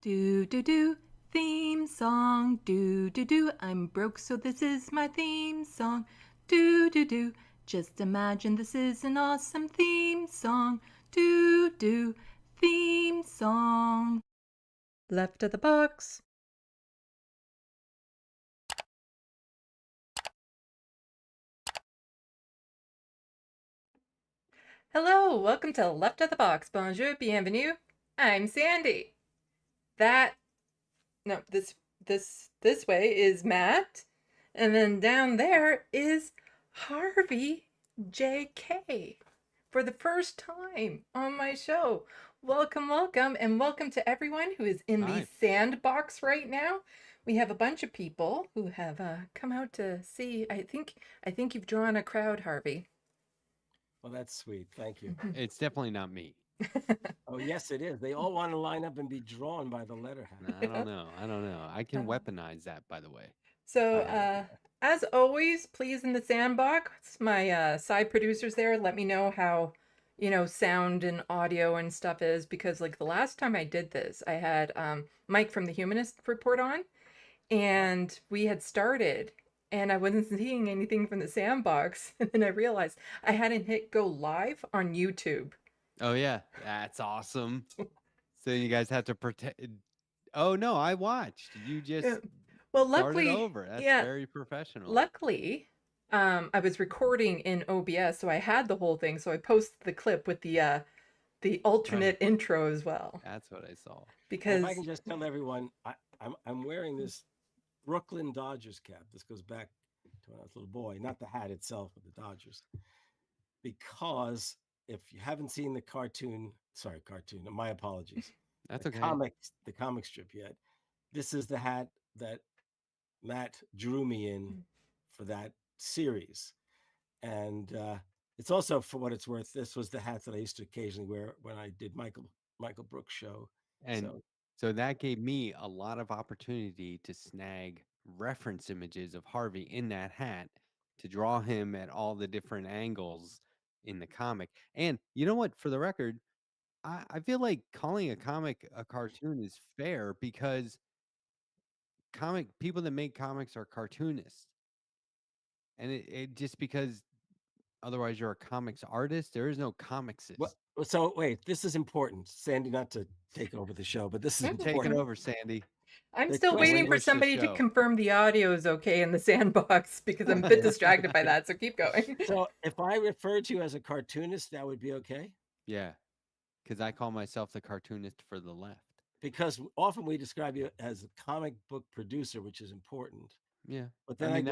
Do do do, theme song. Do do do, I'm broke, so this is my theme song. Do do do, just imagine this is an awesome theme song. Do do, theme song. Left of the box. Hello, welcome to Left of the Box. Bonjour, bienvenue. I'm Sandy. This way is Matt, and then down there is Harvey J.K. for the first time on my show. Welcome, welcome, and welcome to everyone who is in the sandbox right now. We have a bunch of people who have come out to see. I think you've drawn a crowd, Harvey. Well, that's sweet. Thank you. It's definitely not me. Oh, yes, it is. They all want to line up and be drawn by the letterhack. No, I don't know. I can weaponize that, by the way. So, as always, please in the sandbox, my side producers there, let me know how, sound and audio and stuff is, because like the last time I did this, I had Mike from the Humanist Report on, and we had started, and I wasn't seeing anything from the sandbox, and then I realized I hadn't hit go live on YouTube. Oh yeah, that's awesome. So you guys have to protect. Oh no, I watched. You just well, luckily over. That's very professional. Luckily, I was recording in OBS, so I had the whole thing. So I posted the clip with the alternate intro as well. That's what I saw. Because if I can just tell everyone, I'm wearing this Brooklyn Dodgers cap. This goes back to when I was a little boy, not the hat itself, but the Dodgers. Because if you haven't seen the cartoon, my apologies. That's okay. The comic strip yet. This is the hat that Matt drew me in for that series. And it's also, for what it's worth, this was the hat that I used to occasionally wear when I did Michael Brooks' show. And so that gave me a lot of opportunity to snag reference images of Harvey in that hat to draw him at all the different angles in the comic. And you know what? For the record, I feel like calling a comic a cartoon is fair because people that make comics are cartoonists. And it just because otherwise you're a comics artist, there is no comicsist. Well, so wait, this is important, Sandy, not to take over the show, but this is important. Taking over, Sandy. I'm still waiting for somebody to confirm the audio is okay in the sandbox because I'm a bit distracted by that. So keep going. So if I refer to you as a cartoonist, that would be okay? Yeah, because I call myself the cartoonist for the left. Because often we describe you as a comic book producer, which is important. Yeah, but then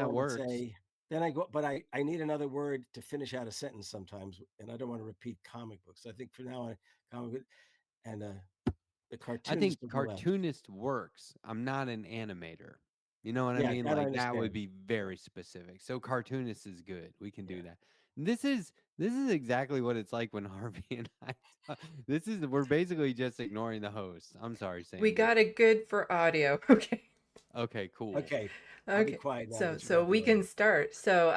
but I need another word to finish out a sentence sometimes, and I don't want to repeat comic books. I think for now, comic and the cartoonist. I think cartoonist works. I'm not an animator. You know what I mean? Like that would be very specific. So cartoonist is good. We can do that. This is exactly what it's like when Harvey and I. We're basically just ignoring the host. I'm sorry, Sandy. We got it good for audio. Okay. Okay. Cool. Okay. I'll be quiet now. So we can start. So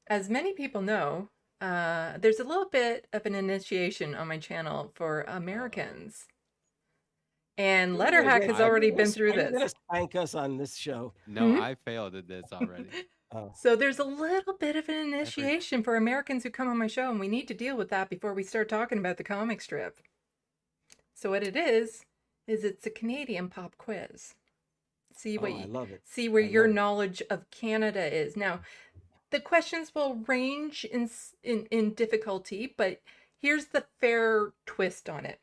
as many people know, there's a little bit of an initiation on my channel for Americans. And Letterhack has already been through this. You're going to spank us on this show. No, I failed at this already. So there's a little bit of an initiation for Americans who come on my show, and we need to deal with that before we start talking about the comic strip. So what it is it's a Canadian pop quiz. I love it. See where your knowledge of Canada is. Now, the questions will range in difficulty, but here's the fair twist on it.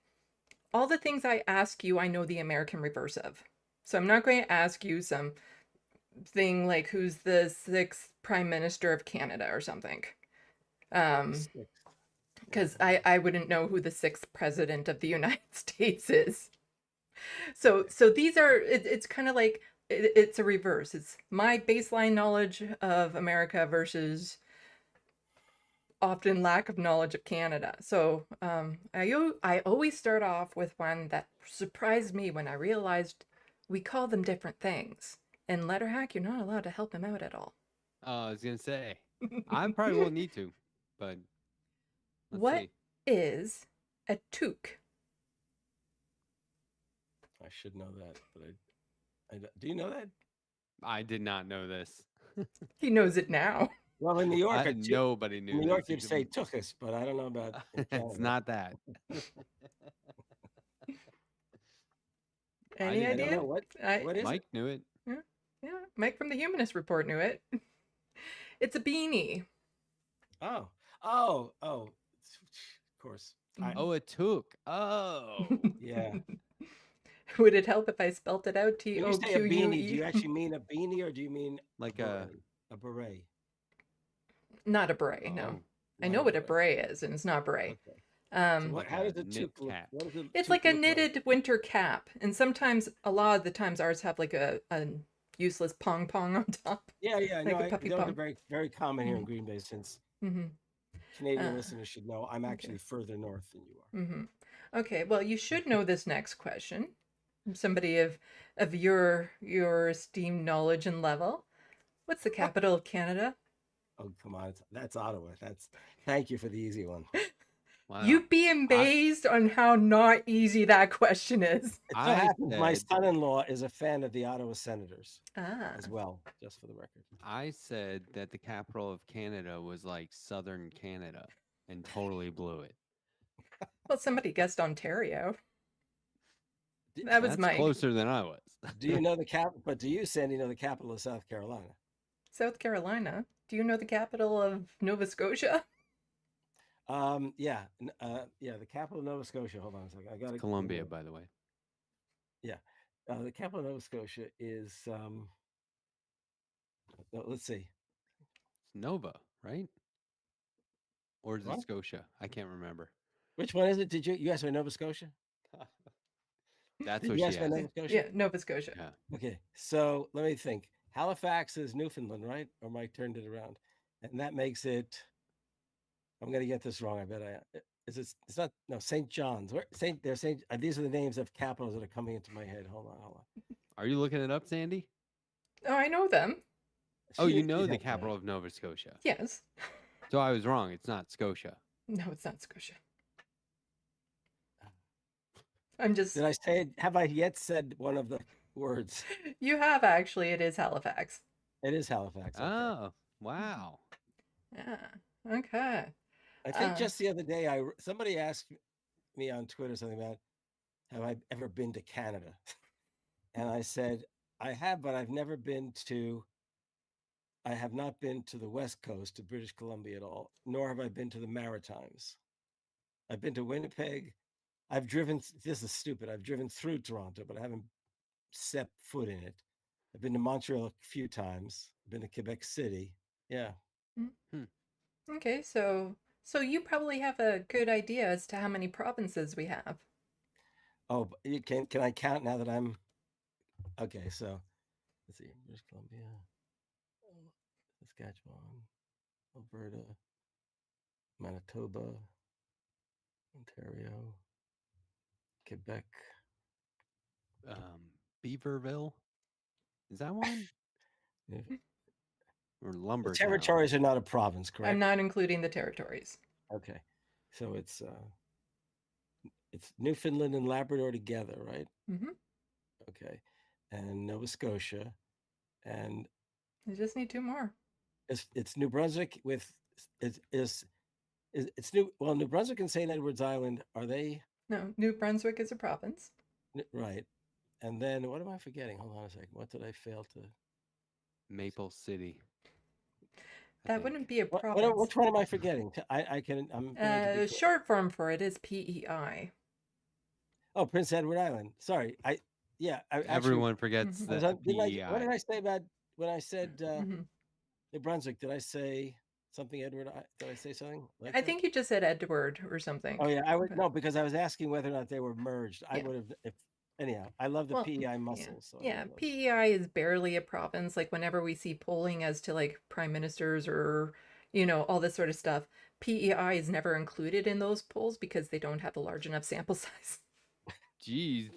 All the things I ask you, I know the American reverse of. So I'm not going to ask you some thing like who's the sixth prime minister of Canada or something. Sixth. Because I wouldn't know who the sixth president of the United States is. So these are it's kind of like it's a reverse. It's my baseline knowledge of America versus often lack of knowledge of Canada. So I always start off with one that surprised me when I realized we call them different things. In Letterhack, you're not allowed to help him out at all. I was gonna say I probably won't need to, but let's What see. is a toque? I should know that, but do you know that? I did not know this. He knows it now. Well, in New York, Nobody knew in New York, this. you'd say took us, but I don't know about. In It's Canada. not that. Any I I don't idea? know what is Mike it? knew it. Yeah, Mike from the Humanist Report knew it. It's a beanie. Oh, of course. Oh, a toque. Oh, Yeah. Would it help if I spelt it out? When you say a beanie, do Toque? you actually mean a beanie or do you mean like a beret? Not a beret, no. oh, I Not know a what a beret. beret is, and it's not a beret. Okay. So like how a does the knit toque look? cap. What does the It's toque like a look knitted winter cap, and sometimes, a lot of the times, ours have like a useless pong pong on top. Yeah, Like no, a puppy those are pong. very, very common here in Green Bay. Since Mm-hmm. Canadian Uh, listeners should know, I'm actually further north than you are. Mm-hmm. Okay, well, you should know this next question. Somebody of your esteemed knowledge and level. What's the capital of Canada? Oh, come on, that's Ottawa. Thank you for the easy one. Wow. You'd be amazed on how not easy that question is. It so happens my son-in-law is a fan of the Ottawa Senators as well, just for the record. I said that the capital of Canada was like southern Canada and totally blew it. Well, somebody guessed Ontario. That was That's Mike. closer than I was. Do you know the capital? But do you, Sandy, know the capital of South Carolina? South Carolina. Do you know the capital of Nova Scotia? Yeah, the capital of Nova Scotia. Hold on a second. I got it. Columbia, by the way. Yeah, the capital of Nova Scotia is. Let's see. It's Nova, right? Or is What? it Scotia? I can't remember. Which one is it? Did you ask for Nova Scotia? That's Did what you she ask for asked. Nova Scotia? Yeah, Nova Scotia. Yeah. Okay, so let me think. Halifax is Newfoundland, right? Or Mike turned it around, and that makes it. I'm gonna get this wrong. I bet I. Is it? It's not. No, St. John's. Where St. They're St. These are the names of capitals that are coming into my head. Hold on. Are you looking it up, Sandy? Oh, I know them. Oh, you know the capital of Nova Scotia. Yes. So I was wrong. It's not Scotia. No, it's not Scotia. I'm just. Did I say it? Have I yet said one of the words? You have actually. It is Halifax. It is Halifax. Okay. Oh, wow. Yeah. Okay. I think just the other day, somebody asked me on Twitter something about, have I ever been to Canada? And I said, I have, but I've never been to. I have not been to the West Coast, to British Columbia at all, nor have I been to the Maritimes. I've been to Winnipeg. I've driven. This is stupid. I've driven through Toronto, but I haven't set foot in it. I've been to Montreal a few times. I've been to Quebec City. Yeah. Okay, so you probably have a good idea as to how many provinces we have. Oh, can I count now that I'm okay? So let's see: British Columbia, Saskatchewan, Alberta, Manitoba, Ontario, Quebec. Beaverville. Is that one? Or The Lumbertown? territories are not a province, correct? I'm not including the territories. Okay, so it's Newfoundland and Labrador together, right? Mm-hmm. Okay, and Nova Scotia, and You just need two more. it's New Brunswick with it's New Brunswick and St. Edward's Island, are they No, New Brunswick is a province. right? And then what am I forgetting? Hold on a second. What did I fail to? Maple City. That wouldn't be a province. Which one am I forgetting? I'm short form for it is PEI. Oh, Prince Edward Island. Sorry, Everyone forgets Mhm. the what did PEI. I say about when I said Mhm. New Brunswick, did I say something, Edward? Did I say something like I that? think you just said Edward or something. Oh yeah, I would but- no, because I was asking whether or not they were merged. I Yeah. would have if anyhow. I love the Well, PEI yeah. muscles. So I Yeah, love those. PEI is barely a province. Like whenever we see polling as to like prime ministers or, all this sort of stuff, PEI is never included in those polls because they don't have a large enough sample size. Jeez.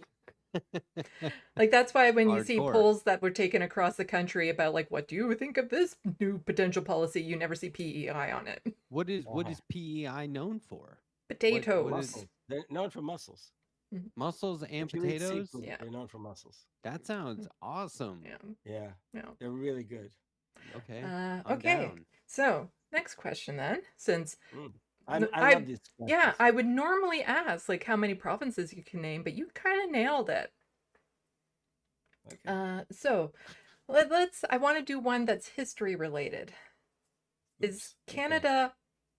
Like that's why when you see Hardcore. polls that were taken across the country about like what do you think of this new potential policy, you never see PEI on it. What is Uh-huh. PEI known for? Potatoes. Muscles. They're known for muscles. Mussels and If you eat potatoes? seafood, Yeah. they're known for muscles. That sounds awesome. Yeah. Yeah, Yeah. they're really good. Okay. I'm Okay. down. So next question then, since I I- love these. yeah, questions. I would normally ask like how many provinces you can name, but you kind of nailed it. Okay. So let's. I want to do one that's history related. Is Oops, okay. Canada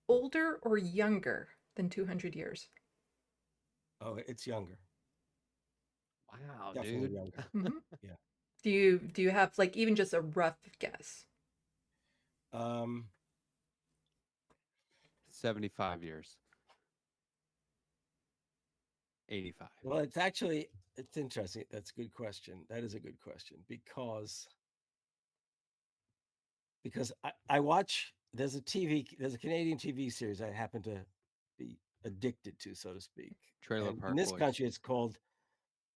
older or younger than 200 years? Oh, it's younger. Wow, Definitely dude. younger. Mhm. Yeah. Do you have like even just a rough guess? 75 years. 85. Well, it's interesting. That's a good question. That is a good question because I watch. There's a Canadian TV series I happen to be addicted to, so to speak. Trailer And Park in this Boys. country, it's called,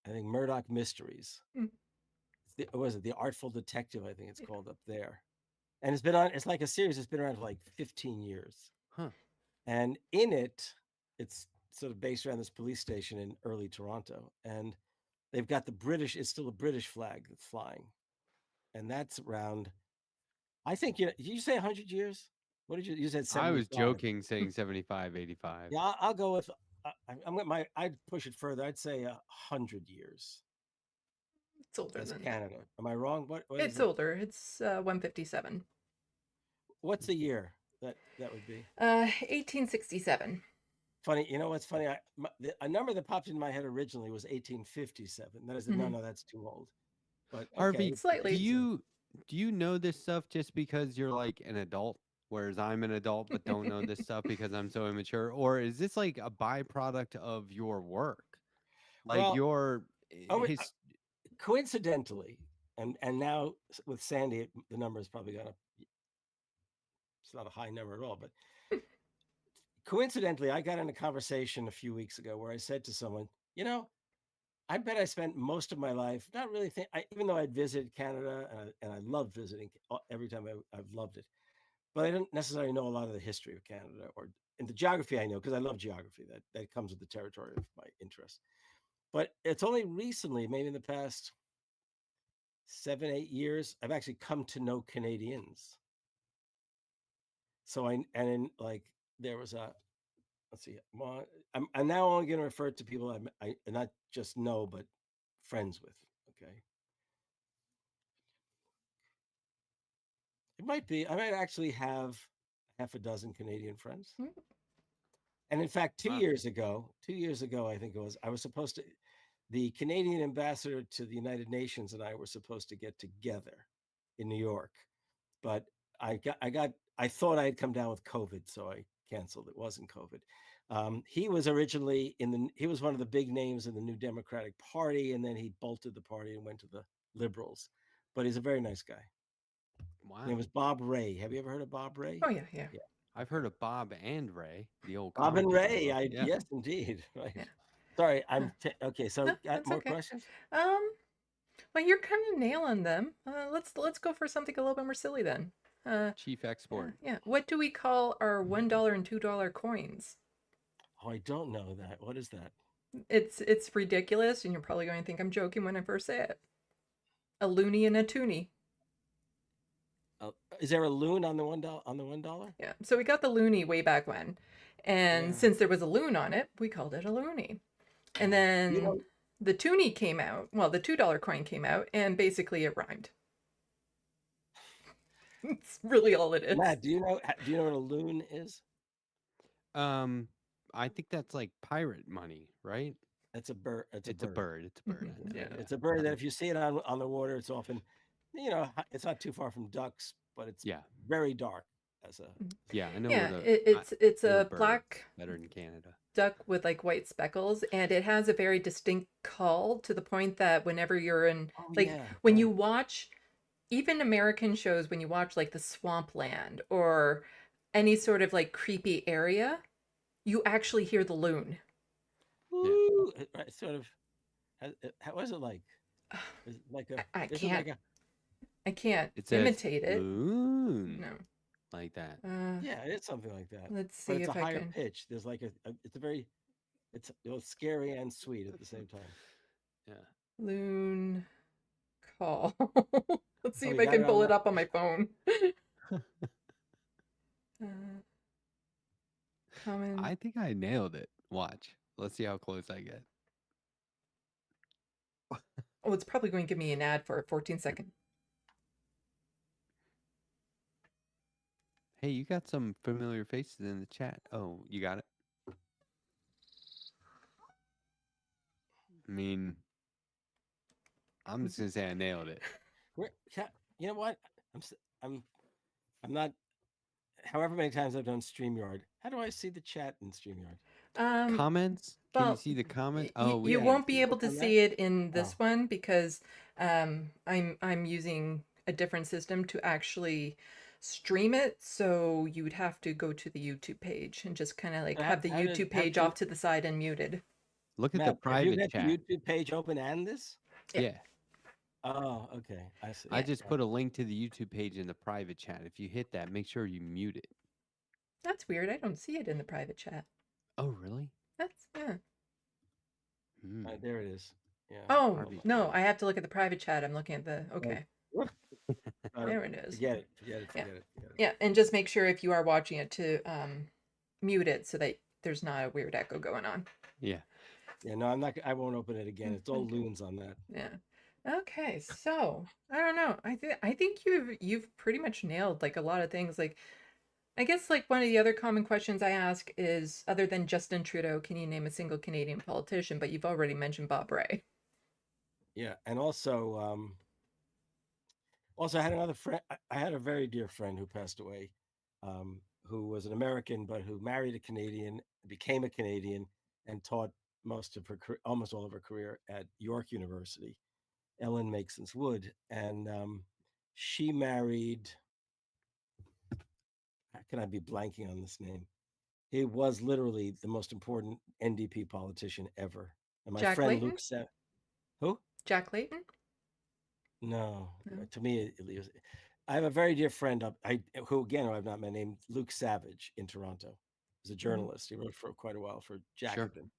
I think, Murdoch Mysteries. Mm. What was it? The Artful Detective, I think it's called up there. And it's been on. It's like a series that's been around for like 15 years. Huh. And in it, it's sort of based around this police station in early Toronto, and they've got the British. It's still a British flag that's flying, and that's around. I think did you say 100 years? What did you said? 75. I was joking saying 75, 85. Yeah, I'll go with. I'd push it further. I'd say 100 years. It's older As than Canada. Am I wrong? What it's is it? older. It's 157. What's the year that would be? 1867. Funny, you know what's funny? A number that popped in my head originally was 1857. Then I said, Mhm. no, that's too old. But Harvey, okay, Slightly. do you know this stuff just because you're like an adult, whereas I'm an adult but don't know this stuff because I'm so immature, or is this like a byproduct of your work, like Well, your oh, his? coincidentally, and now with Sandy, the number has probably gone up. It's not a high number at all, but coincidentally, I got in a conversation a few weeks ago where I said to someone, I bet I spent most of my life not really even though I'd visited Canada and I love visiting every time I've loved it, but I don't necessarily know a lot of the history of Canada and the geography I know because I love geography. That comes with the territory of my interest. But it's only recently, maybe in the past 7, 8 years, I've actually come to know Canadians. So like there was let's see, well, I'm now only going to refer to people I not just know but friends with. Okay. It might be. I might actually have half a dozen Canadian friends. Mm. And in fact, 2 Wow. years ago, I think it was, I was supposed to, the Canadian ambassador to the United Nations and I were supposed to get together in New York. But I thought I had come down with COVID, so I canceled. It wasn't COVID. He was originally he was one of the big names in the New Democratic Party, and then he bolted the party and went to the Liberals. But he's a very nice guy. Wow. His name was Bob Ray. Have you ever heard of Bob Ray? Oh yeah. I've heard of Bob and Ray, the old Bob and comedy Ray. duo. Yeah. Yes, indeed. Right. Yeah. Sorry, okay. So, No, got that's more okay. questions? Well, you're kind of nailing them. Let's go for something a little bit more silly then. Chief export. Yeah. What do we call our $1 and $2 coins? Oh, I don't know that. What is that? It's ridiculous, and you're probably going to think I'm joking when I first say it. A loony and a toonie. Is there a loon on the $1? Yeah. So we got the loony way back when, and Yeah. since there was a loon on it, we called it a loony. And then the toonie came out. Well, the $2 coin came out, and basically it rhymed. It's really all it is. Matt, do you know what a loon is? I think that's like pirate money, right? It's a bird. It's a bird. It's a bird. I know, Yeah. It's a bird that if you see it on the water, it's often it's not too far from ducks, but it's Yeah. very dark as a. Yeah, I know Yeah, where the it's there are a birds black better in Canada. duck with like white speckles, and it has a very distinct call to the point that whenever you're in, Oh like, yeah, when right. you watch even American shows, when you watch like the swampland or any sort of like creepy area, you actually hear the loon. Yeah. Ooh, right, sort of. How was it like? Is it like a? I Is it can't like a? I can't It says imitate it. loon No. like that. Yeah, it's something like that. Let's But see it's a if I higher can. pitch. There's like it's a very, it's scary and sweet at the same time. Yeah. Loon call. Let's see Oh, if we I got can it on pull it the. up on my phone. Uh, common. I think I nailed it. Watch. Let's see how close I get. Oh, it's probably going to give me an ad for a 14-second. Hey, you got some familiar faces in the chat. Oh, you got it? I mean, I'm just going to say I nailed it. You know what? I'm s- I'm I'm not. However many times I've done StreamYard, how do I see the chat in StreamYard? Um, Comments? Can you well, see the comments? Oh, we you Yeah, won't can't be see it. able click to on that. see it in Oh, this one because I'm using a different system to actually stream it. So you would have to go to the YouTube page and just kind of like have the YouTube how page can off to the side and muted. Look at the Matt? Have you private got the chat. YouTube page open and this? Yeah, Yeah. Oh, okay. I see. I yeah. just put a link to the YouTube page in the private chat. If you hit that, make sure you mute it. That's weird. I don't see it in the private chat. Oh, really? That's yeah. Hmm. There it is. Yeah. Oh Harvey no, J. I have to look at the private chat. I'm looking at the Oh, okay. whoop. There it is. Forget it. Forget it. Yeah, Forget it. Forget it. yeah, and just make sure if you are watching it to mute it so that there's not a weird echo going on. Yeah. Yeah. No, I'm not. I won't open it again. It's all Okay. loons on that. Yeah. Okay, so I don't know. I think you've pretty much nailed like a lot of things. Like I guess like one of the other common questions I ask is other than Justin Trudeau, can you name a single Canadian politician? But you've already mentioned Bob Rae. Yeah. And also I had another friend. I had a very dear friend who passed away, who was an American but who married a Canadian, became a Canadian, and taught almost all of her career at York University, Ellen Masons Wood, and she married. How can I be blanking on this name? He was literally the most important NDP politician ever. And my Jack friend Layton? Luke said, "Who? Jack Layton? No, No. to me, it was. I have a very dear friend who again I've not met, named Luke Savage in Toronto. He's a Mhm. journalist. He wrote for quite a while for Sure. Jacobin,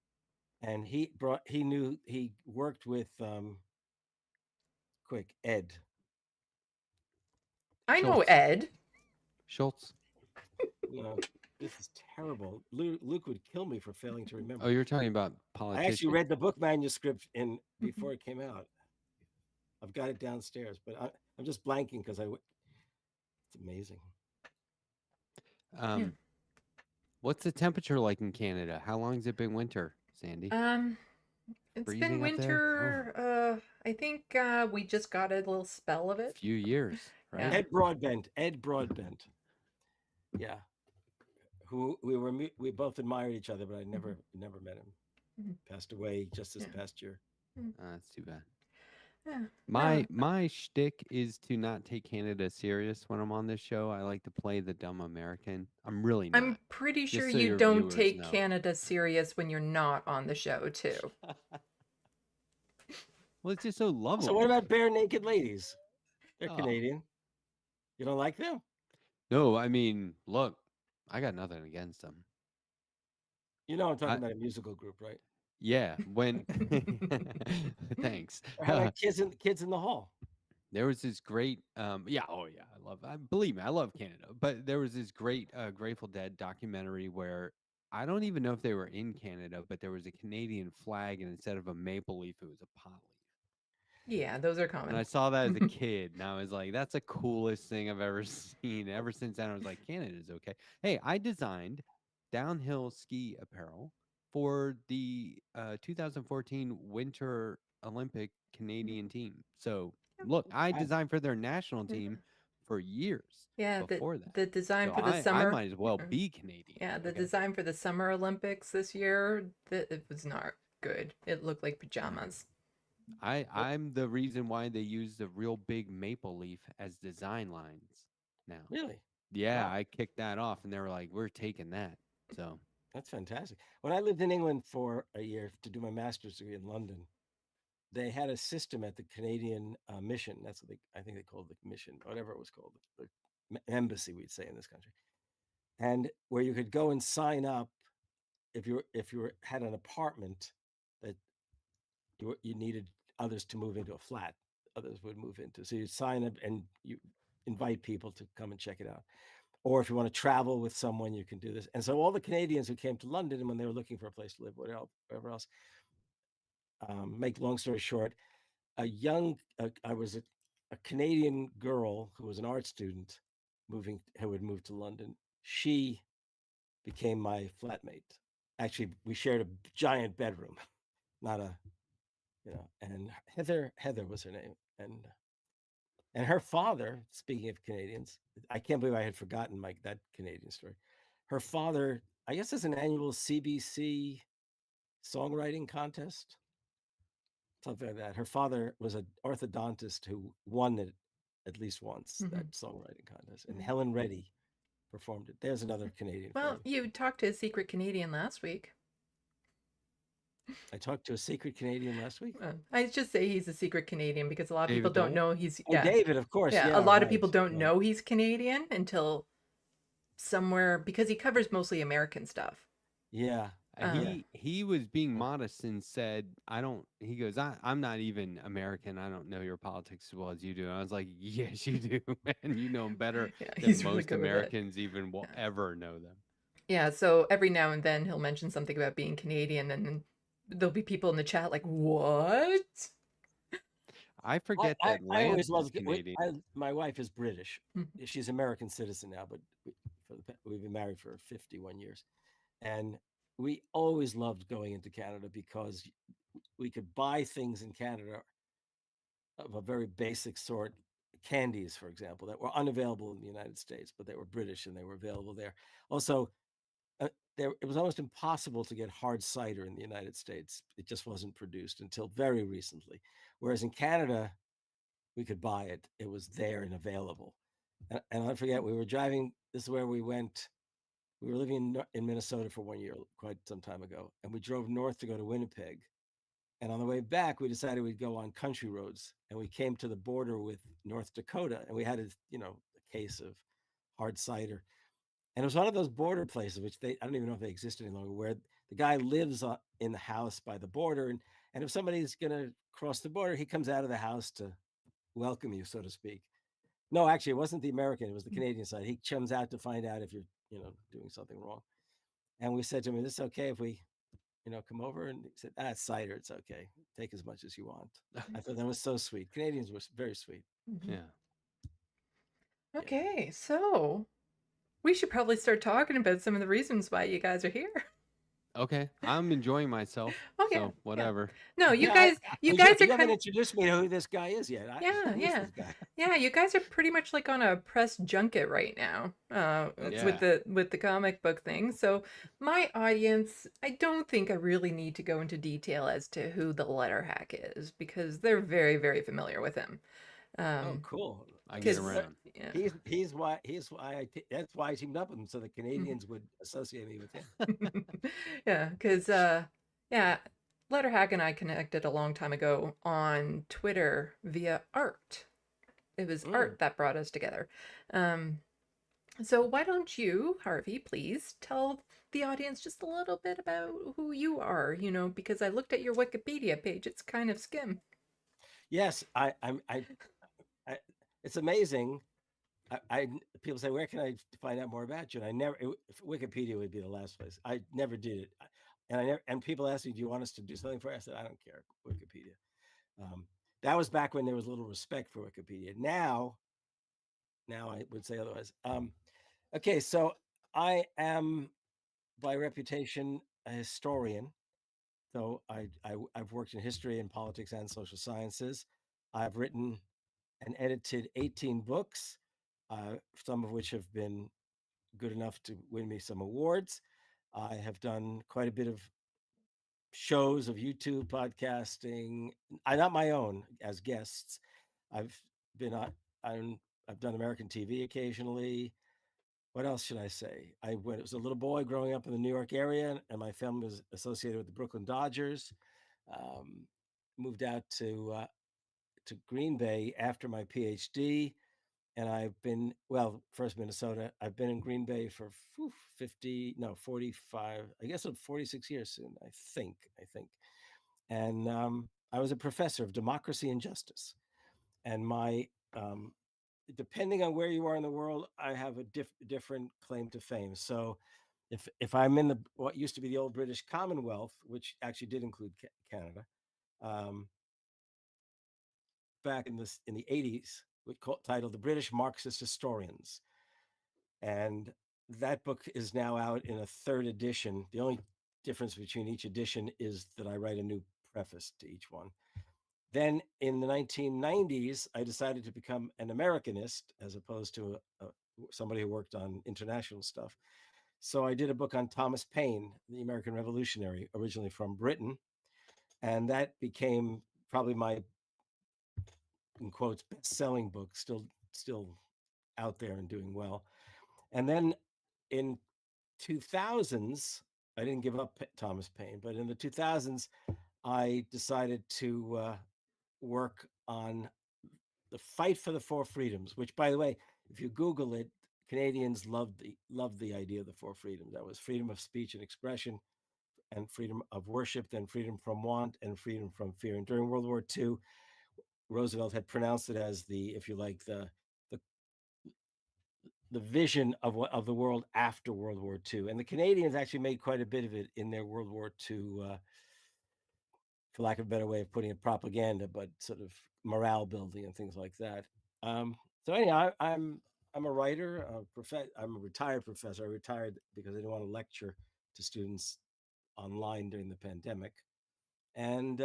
and he worked with quick Ed. I know Schultz. Ed. Schultz. No, this is terrible. Luke would kill me for failing to Oh, remember. you're talking about I actually politicians. read the book manuscript in Mhm. before it came out. I've got it downstairs, but I'm just blanking because it's amazing. Yeah. Um, what's the temperature like in Canada? How long has it been winter, Sandy? Um, it's been Freezing up there? winter. I think we just got a little spell of Oh, it. few years, right? Yeah. Ed Broadbent. Ed Broadbent. Yeah, who we both admired each other, but I Mhm. never met him. Mhm. Passed away just this Yeah. past year. That's too bad. Yeah. My No. my shtick is to not take Canada serious when I'm on this show. I like to play the dumb American. I'm really I'm not. pretty sure Just so you your don't viewers take know. Canada serious when you're not on the show, too. Well, it's just so So what lovable. about Bare Naked Ladies? They're Oh. Canadian. You don't like them? No, I mean, look, I got nothing against them. You know I'm talking I about a musical group, right? yeah, when thanks. Or how about Kids in the Hall? There was this great yeah, oh yeah, believe me, I love Canada. But there was this great Grateful Dead documentary where I don't even know if they were in Canada, but there was a Canadian flag and instead of a maple leaf, it was a pot leaf. Yeah, those are And I common. saw that as a kid, and I was like, that's the coolest thing I've ever seen. Ever since then, I was like, Canada's okay. Hey, I designed downhill ski apparel for the 2014 Winter Olympic Canadian team. So Look, I I, designed for their national Yeah. team for years Yeah, before that. the design So for the I summer. might as well Yeah. be Canadian. Yeah, the Okay. design for the Summer Olympics this year, it was not good. It looked like pajamas. I'm the reason why they use the real big maple leaf as design lines now. really? Yeah, Wow, I kicked that off and they were like, we're taking that. So that's fantastic. When I lived in England for a year to do my master's degree in London, they had a system at the Canadian mission. That's what I think they called the mission, whatever it was called, the embassy, we'd say in this country, and where you could go and sign up if you had an apartment that you needed others to move into a flat, others would move into. So you sign up and you invite people to come and check it out. Or if you want to travel with someone, you can do this. And so all the Canadians who came to London and when they were looking for a place to live, whatever else, make long story short, I was a Canadian girl who was an art student who had moved to London. She became my flatmate. Actually, we shared a giant bedroom, not a, and Heather was her name. And her father, speaking of Canadians, I can't believe I had forgotten that Canadian story. Her father, I guess, is an annual CBC songwriting contest, something like that. Her father was an orthodontist who won it at least once, that songwriting contest. And Helen Reddy performed it. There's another Canadian for Well, you. you talked to a secret Canadian last week. I talked to a secret Canadian last week. I just say he's a secret Canadian because a lot of people David don't Dole? know he's Oh, David, of course. yeah. A Yeah, lot of right. people don't Right. know he's Canadian until somewhere because he covers mostly American stuff. Yeah. He was being modest and said, I don't, he goes, I'm not even American. I don't know your politics as well as you do. And I was like, yes, you do, man. You know them better Yeah, than he's really most good with it. Americans even will ever know them. Yeah, so every now and then he'll mention something about being Canadian, and then there'll be people in the chat like, "What?" I forget I that always Lance is loved Canadian. my wife is British. Mhm. She's American citizen now, but we've been married for 51 years. And we always loved going into Canada because we could buy things in Canada of a very basic sort, candies, for example, that were unavailable in the United States, but they were British and they were available there. Also, it was almost impossible to get hard cider in the United States. It just wasn't produced until very recently. Whereas in Canada, we could buy it. It was there and available. And I forget, we were driving. This is where we went. We were living in Minnesota for 1 year, quite some time ago, and we drove north to go to Winnipeg. And on the way back, we decided we'd go on country roads, and we came to the border with North Dakota, and we had a case of hard cider. And it was one of those border places, which I don't even know if they exist any longer, where the guy lives in the house by the border. And if somebody's going to cross the border, he comes out of the house to welcome you, so to speak. No, actually, it wasn't the American, it was the Canadian side. He comes out to find out if you're, doing something wrong. And we said to him, is this okay if we, come over? And he said, it's cider. It's okay. Take as much as you want. I thought that was so sweet. Canadians were very sweet. Yeah. Okay, so we should probably start talking about some of the reasons why you guys are here. Okay. I'm enjoying myself. Oh yeah, So whatever. No, you Yeah, guys, you guys are you haven't kind of introduced me to who this guy is yet. yeah, Who is yeah, this guy? yeah. You guys are pretty much like on a press junket right now, with Yeah. the comic book thing. So my audience, I don't think I really need to go into detail as to who the Letterhack is because they're very, very familiar with him. Oh, cool. I get 'Cause- around. Yeah. That's why I teamed up with him so the Canadians would associate me with him. Yeah, because yeah, Letterhack and I connected a long time ago on Twitter via art. It was art that brought us together. So why don't you, Harvey, please tell the audience just a little bit about who you are, because I looked at your Wikipedia page. It's kind of skim. Yes, it's amazing. People say, where can I find out more about you? And Wikipedia would be the last place. I never did it. And people ask me, do you want us to do something for you? I said, I don't care, Wikipedia. That was back when there was little respect for Wikipedia. Now I would say otherwise. Okay, so I am by reputation a historian. So I've worked in history and politics and social sciences. I've written and edited 18 books, some of which have been good enough to win me some awards. I have done quite a bit of shows of YouTube podcasting. I not my own as guests. I've been on I've done American TV occasionally. What else should I say? I was a little boy growing up in the New York area, and my family was associated with the Brooklyn Dodgers. Um, Moved out to Green Bay after my PhD, and I've been first Minnesota. I've been in Green Bay for 45. I guess I'm 46 years soon. I think, and I was a professor of democracy and justice. And my depending on where you are in the world, I have a different claim to fame. So, if I'm in the what used to be the old British Commonwealth, which actually did include Canada, um, back in the 80s, titled "The British Marxist Historians," and that book is now out in a third edition. The only difference between each edition is that I write a new preface to each one. Then in the 1990s, I decided to become an Americanist as opposed to somebody who worked on international stuff. So I did a book on Thomas Paine, the American revolutionary, originally from Britain. And that became probably my, in quotes, best-selling book, still out there and doing well. And then in 2000s, I didn't give up Thomas Paine, but in the 2000s, I decided to work on the fight for the four freedoms, which, by the way, if you Google it, Canadians loved the idea of the four freedoms. That was freedom of speech and expression, and freedom of worship, then freedom from want, and freedom from fear. And during World War II, Roosevelt had pronounced it as the, if you like, the the vision of the world after World War II. And the Canadians actually made quite a bit of it in their World War II, for lack of a better way of putting it, propaganda, but sort of morale building and things like that. Um, so anyhow, I'm a writer, I'm a retired professor. I retired because I didn't want to lecture to students online during the pandemic. And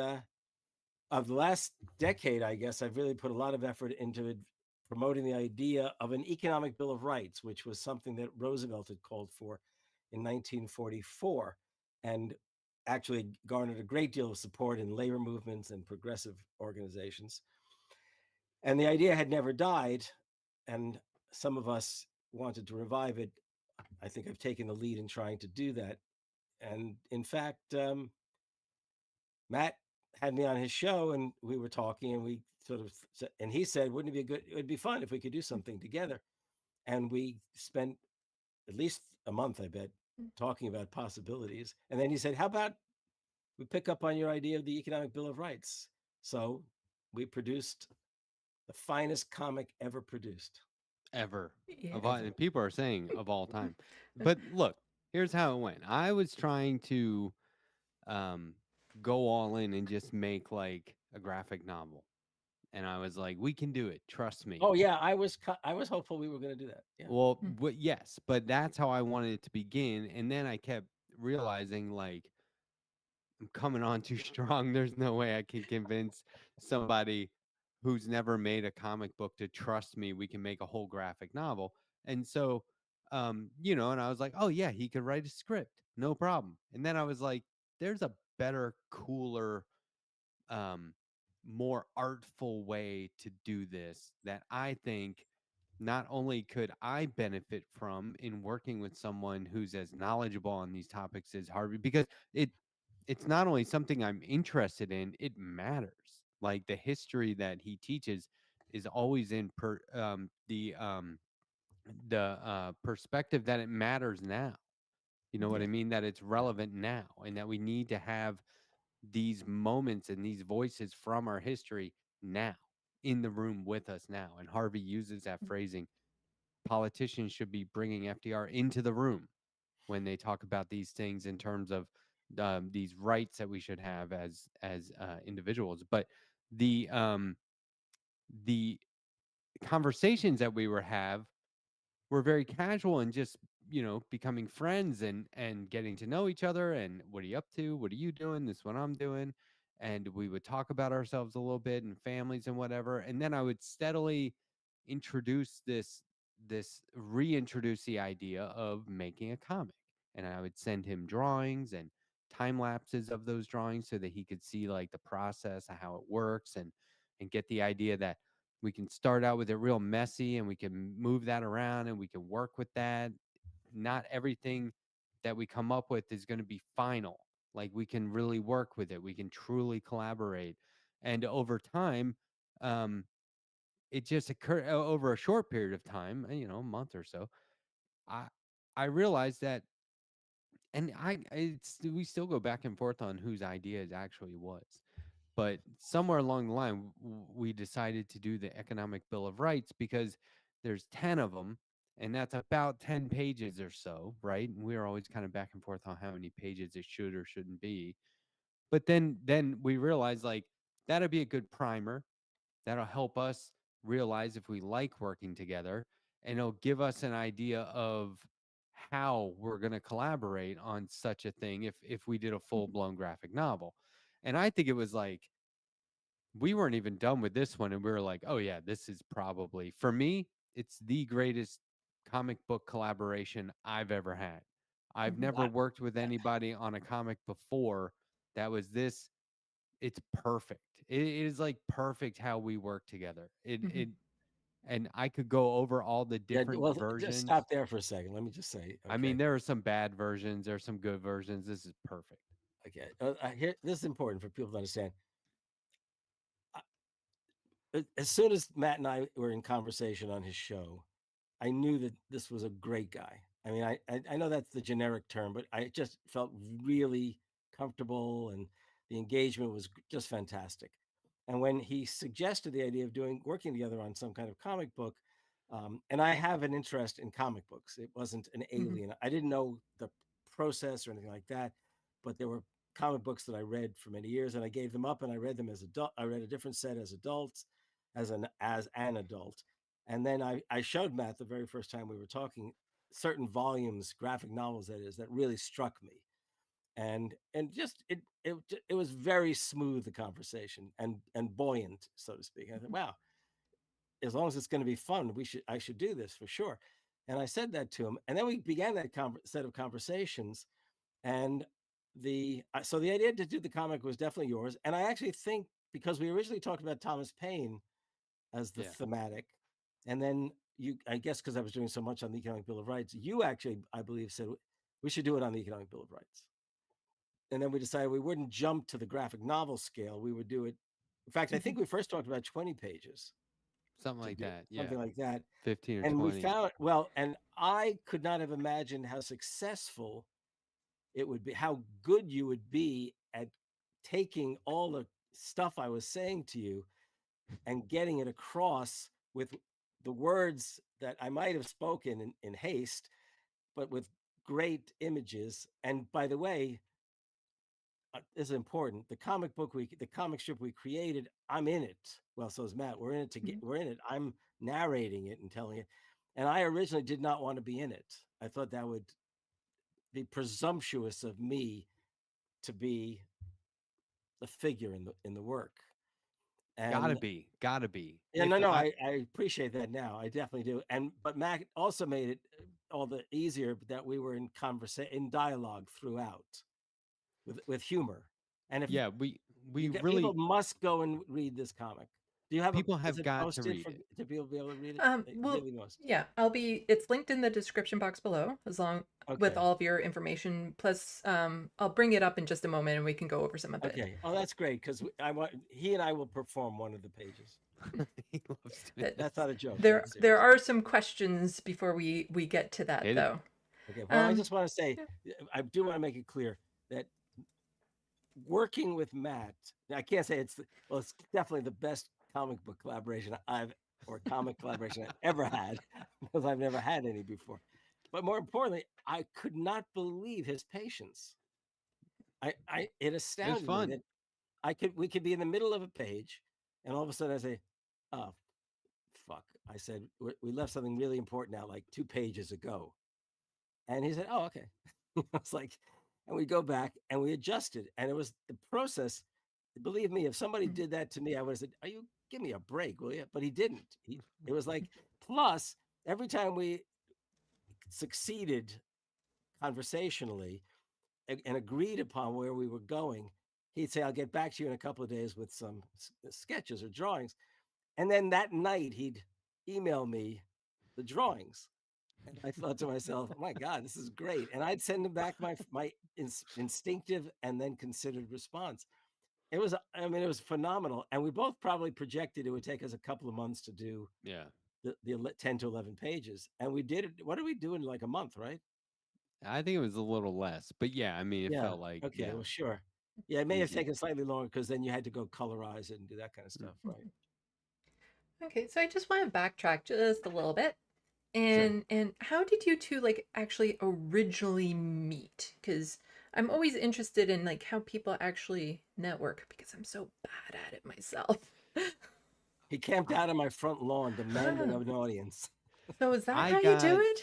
of the last decade, I guess I've really put a lot of effort into promoting the idea of an economic bill of rights, which was something that Roosevelt had called for in 1944, and actually garnered a great deal of support in labor movements and progressive organizations. And the idea had never died, and some of us wanted to revive it. I think I've taken the lead in trying to do that. And in fact, Matt had me on his show, and we were talking, and we sort of and he said, "Wouldn't it be good? It would be fun if we could do something together." And we spent at least a month, I bet, talking about possibilities. And then he said, "How about we pick up on your idea of the Economic Bill of Rights?" So we produced the finest comic ever produced. Ever. Yeah. Of all, and people are saying of all time. But look, here's how it went. I was trying to um, go all in and just make like a graphic novel. And I was like, we can do it. Trust me. Oh yeah, I was hopeful we were going to do that. Yeah. Well, yes, but that's how I wanted it to begin. And then I kept realizing, like, I'm coming on too strong. There's no way I can convince somebody who's never made a comic book to trust me. We can make a whole graphic novel. And so, and I was like, oh, yeah, he could write a script. No problem. And then I was like, there's a better, cooler, um, more artful way to do this that I think not only could I benefit from in working with someone who's as knowledgeable on these topics as Harvey, because it's not only something I'm interested in, it matters. Like the history that he teaches is always in the perspective that it matters now. You know what I mean? That it's relevant now, and that we need to have these moments and these voices from our history now in the room with us now. And Harvey uses that phrasing. Politicians should be bringing FDR into the room when they talk about these things in terms of these rights that we should have as individuals. But the conversations that we were very casual and just becoming friends and getting to know each other. And what are you up to? What are you doing? This is what I'm doing. and we would talk about ourselves a little bit and families and whatever. And then I would steadily introduce reintroduce the idea of making a comic. And I would send him drawings and time lapses of those drawings so that he could see like the process of how it works, and get the idea that we can start out with it real messy and we can move that around and we can work with that. Not everything that we come up with is going to be final. Like we can really work with it. We can truly collaborate. And over time, um, it just occurred over a short period of time, a month or so. I I realized that, and we still go back and forth on whose idea it actually was. But somewhere along the line, we decided to do the Economic Bill of Rights because there's 10 of them, and that's about 10 pages or so, right? And we were always kind of back and forth on how many pages it should or shouldn't be. But then we realized like that'd be a good primer. That'll help us realize if we like working together, and it'll give us an idea of how we're going to collaborate on such a thing if we did a full-blown graphic novel. And I think it was like we weren't even done with this one, and we were like, oh yeah, this is probably, for me, it's the greatest comic book collaboration I've ever had. I've Mhm. never worked with anybody on a comic before that was this. It's perfect. It is like perfect how we work together. Mhm. And I could go over all the Yeah, different well, just versions. stop there for a second. Let me just say, I mean, okay, there are some bad versions, there are some good versions. This is perfect. okay. Here, this is important for people to understand. As soon as Matt and I were in conversation on his show, I knew that this was a great guy. I mean, I know that's the generic term, but I just felt really comfortable, and the engagement was just fantastic. And when he suggested the idea of working together on some kind of comic book, and I have an interest in comic books. It wasn't an Mhm. alien. I didn't know the process or anything like that, but there were comic books that I read for many years, and I gave them up, and I read them as adult. I read a different set as adults, as an adult, and then I showed Matt the very first time we were talking certain volumes, graphic novels, that is, that really struck me, and just it was very smooth, the conversation, and buoyant, so to speak. I thought, wow, as long as it's going to be fun, I should do this for sure. And I said that to him, and then we began that set of conversations. And so the idea to do the comic was definitely yours, and I actually think because we originally talked about Thomas Paine as the Yeah. thematic, and then I guess because I was doing so much on the Economic Bill of Rights, you actually, I believe, said we should do it on the Economic Bill of Rights. And then we decided we wouldn't jump to the graphic novel scale. We would do it. In fact, I Mhm. think we first talked about 20 pages Something to like do that. Yeah. something like that. 15 or And we 20. found, well, and I could not have imagined how successful it would be, how good you would be at taking all the stuff I was saying to you and getting it across with the words that I might have spoken in haste, but with great images. And by the way, this is important. The comic strip we created, I'm in it. Well, so is Matt. Mhm. We're in it. I'm narrating it and telling it. And I originally did not want to be in it. I thought that would be presumptuous of me to be the figure in the work. Gotta And be. Gotta be. yeah, no, I appreciate that now. I definitely do. But Mac also made it all the easier that we were in dialogue throughout with humor. And if Yeah, we you get, people really, must go and read this comic. Do you have people is have it got to posted read for it. to people be able to read it? They Well, really must. yeah, it's linked in the description box below, as long with Okay. all of your information. Plus, I'll bring it up in just a moment and we can go over some of it. Okay. Oh, that's great, because he and I will perform one of the pages. He loves doing That- That's this. not a joke. There, That's there serious. are some questions before we get to that, Hit it. though. Okay. Well, I Um, just want to say, yeah. I do want to make it clear that working with Matt, I can't say it's definitely the best comic book collaboration or comic collaboration I've ever had, because I've never had any before. But more importantly, I could not believe his patience. It It was astounded me fun. that we could be in the middle of a page, and all of a sudden I say, "Oh, fuck!" I said, "We left something really important out like 2 pages ago," and he said, "Oh, okay." I was like, and we go back and we adjusted, and it was the process. believe me, if somebody did that to me, I would have said, "Are you give me a break, will you?" But he didn't. It was like plus every time we succeeded conversationally and agreed upon where we were going, he'd say, "I'll get back to you in a couple of days with some sketches or drawings." And then that night he'd email me the drawings. And I thought to myself, "Oh my God, this is great." And I'd send him back my instinctive and then considered response. It was, I mean, it was phenomenal. And we both probably projected it would take us a couple of months to do Yeah. the 10 to 11 pages. And we did it. What did we do in like a month, right? I think it was a little less, but yeah, I mean, it Yeah. felt like, Okay. yeah, Well, sure. Yeah. It may have easy. taken slightly longer because then you had to go colorize it and do that kind of stuff, right? Okay, so I just want to backtrack just a little bit. Sure. And how did you two like actually originally meet? Because I'm always interested in like how people actually network because I'm so bad at it myself. He camped out on my front lawn demanding Oh, of an audience. so is that I how you do got, it?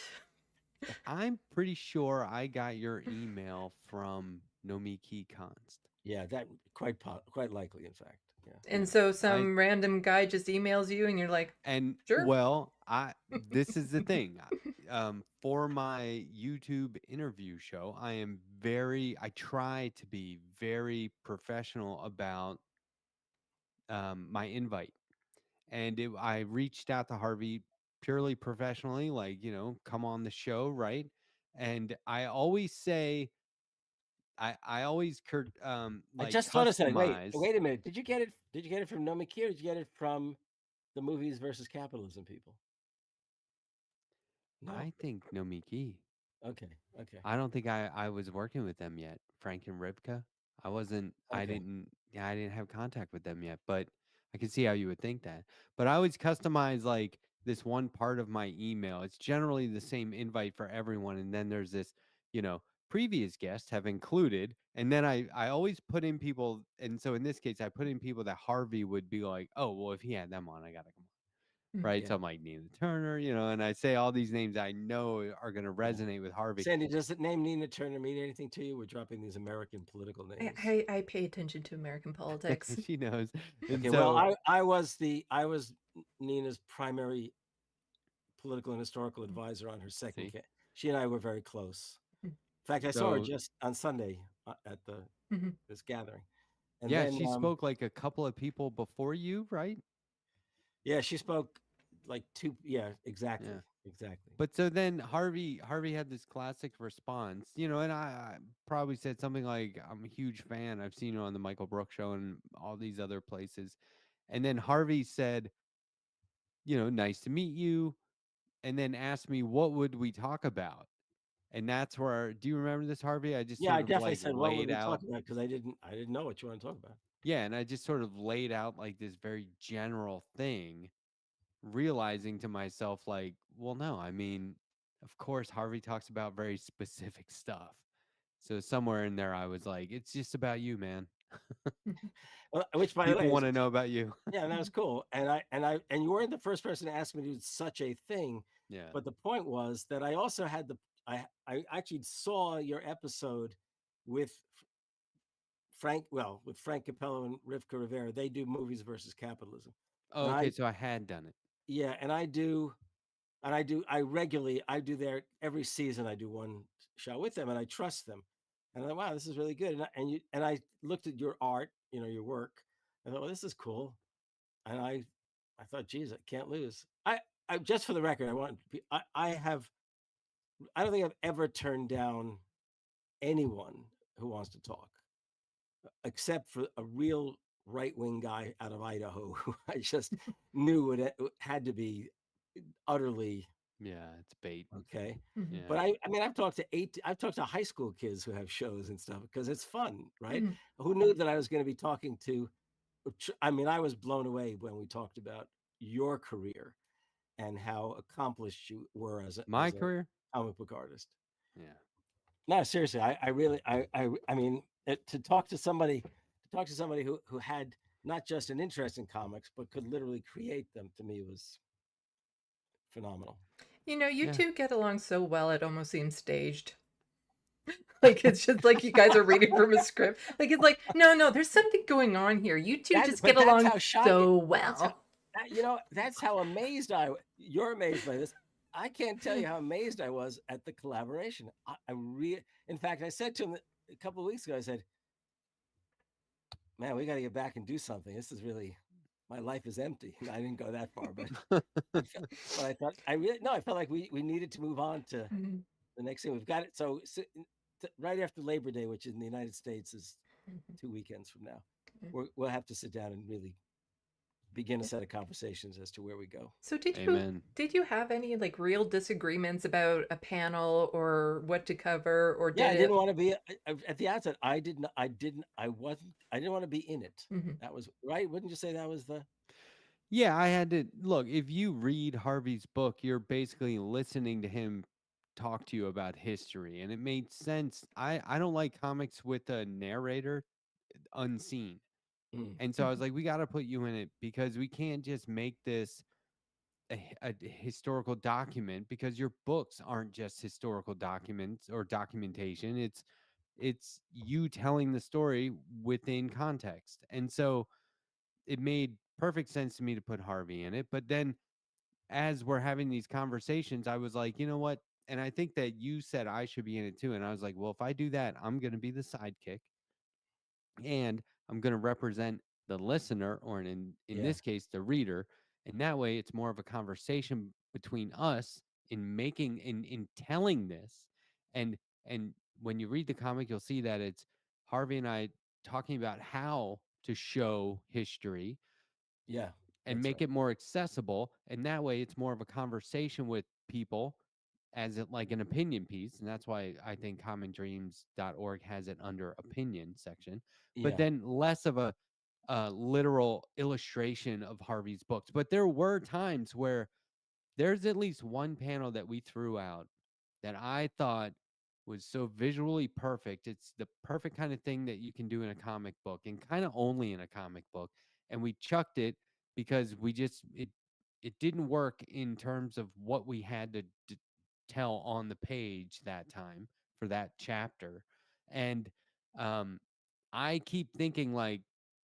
I'm pretty sure I got your email from Nomiki Const. Yeah, that quite likely, in fact. Yeah. And Yeah. so some random guy just emails you and you're like, And sure. well, this is the thing. For my YouTube interview show, I try to be very professional about my invite. And I reached out to Harvey purely professionally, like, come on the show, right? And I always say, I always I like just thought of something. customize. Wait a minute. Did you get it? Did you get it from Nomiki or did you get it from the movies versus capitalism people? No. I think Nomiki. Okay. Okay. I don't think I was working with them yet. Frank and Rivka. I wasn't. I Okay. didn't. Yeah, I didn't have contact with them yet. But I can see how you would think that. But I always customize like this one part of my email. It's generally the same invite for everyone, and then there's this, you know, previous guests have included, and then I always put in people, and so in this case, I put in people that Harvey would be like, oh well, if he had them on, I gotta come right? Yeah. So I'm like Nina Turner, and I say all these names I know are going to Yeah. resonate with Harvey. Sandy, does the name Nina Turner mean anything to you? We're dropping these American political names. I pay attention to American politics. She knows. And Okay. so, Well, I was Nina's primary political and historical advisor on her second see, case. She and I were very close. In fact, I saw her so just on Sunday at Mhm. this gathering. And yeah, then she spoke like a couple of people before you, right? yeah, she spoke like two. Yeah, exactly, Yeah. exactly. But so then Harvey had this classic response, and I probably said something like, "I'm a huge fan. I've seen you on the Michael Brooks show and all these other places." And then Harvey said, "Nice to meet you," and then asked me, "What would we talk about?" And that's where, do you remember this, Harvey? I just Yeah, I sort of definitely like said, "What would laid we out, talk about?" Because I didn't know what you want to talk about. yeah, and I just sort of laid out like this very general thing, realizing to myself, like, well, no, I mean, of course, Harvey talks about very specific stuff. So somewhere in there, I was like, it's just about you, man. Well, which, by the People way, want to know about you. yeah, that was cool. And you weren't the first person to ask me to do such a thing. Yeah. But the point was that I also had I actually saw your episode with with Frank Capello and Rivka Rivera. They do movies versus capitalism, Oh, and okay. So I had done it. yeah, and I regularly I do their every season I do one show with them and I trust them. And I thought, wow, this is really good. And I looked at your art, your work, and I thought, well, this is cool. And I thought, geez, I can't lose. I just for the record, I don't think I've ever turned down anyone who wants to talk, except for a real right wing guy out of Idaho who I just knew it had to be utterly Yeah, it's bait. okay. Mhm. But Yeah. I mean, I've talked to high school kids who have shows and stuff because it's fun, right? Mhm. Who knew that I was going to be talking to? I mean, I was blown away when we talked about your career and how accomplished you were as My a career. comic book artist. Yeah. No, seriously, I really, I mean, to talk to somebody who had not just an interest in comics but could literally create them to me was phenomenal. You Yeah. two get along so well, it almost seems staged. Like it's just like you guys are reading from a script. Like it's like, no, there's something going on here. You two just get But that's along how shocking. so That's how, well. that's how amazed you're amazed by this. I can't tell you how amazed I was at the collaboration. In fact, I said to him a couple of weeks ago, I said, man, we got to get back and do something. This is really, my life is empty. I didn't go that far, but I thought, I felt like we needed to move on to Mhm, the next thing. We've got it. So right after Labor Day, which in the United States is mhm, 2 weekends from now, mhm. we'll have to sit down and really begin a set of conversations as to where we go. So Amen. did you have any like real disagreements about a panel or what to cover, or Yeah, did I it? didn't want to be at the outset. I didn't want to be in it. Mhm, That was right. Wouldn't you say that was the? Yeah, I had to look. If you read Harvey's book, you're basically listening to him talk to you about history, and it made sense. I don't like comics with a narrator unseen. Mm, And so I was mhm, like, we got to put you in it because we can't just make this a historical document because your books aren't just historical documents or documentation. It's you telling the story within context. And so it made perfect sense to me to put Harvey in it. But then as we're having these conversations, I was like, you know what? And I think that you said I should be in it too. And I was like, well, if I do that, I'm going to be the sidekick and I'm going to represent the listener, or in yeah, this case, the reader. And that way, it's more of a conversation between us in making in telling this. And and when you read the comic, you'll see that it's Harvey and I talking about how to show history yeah, and that's make right. it more accessible. And that way, it's more of a conversation with people as it like an opinion piece. And that's why I think commondreams.org has it under opinion section, but Yeah, then less of a literal illustration of Harvey's books. But there were times where there's at least one panel that we threw out that I thought was so visually perfect. It's the perfect kind of thing that you can do in a comic book and kind of only in a comic book. And we chucked it because it didn't work in terms of what we had to tell on the page that time for that chapter. And um I keep thinking like,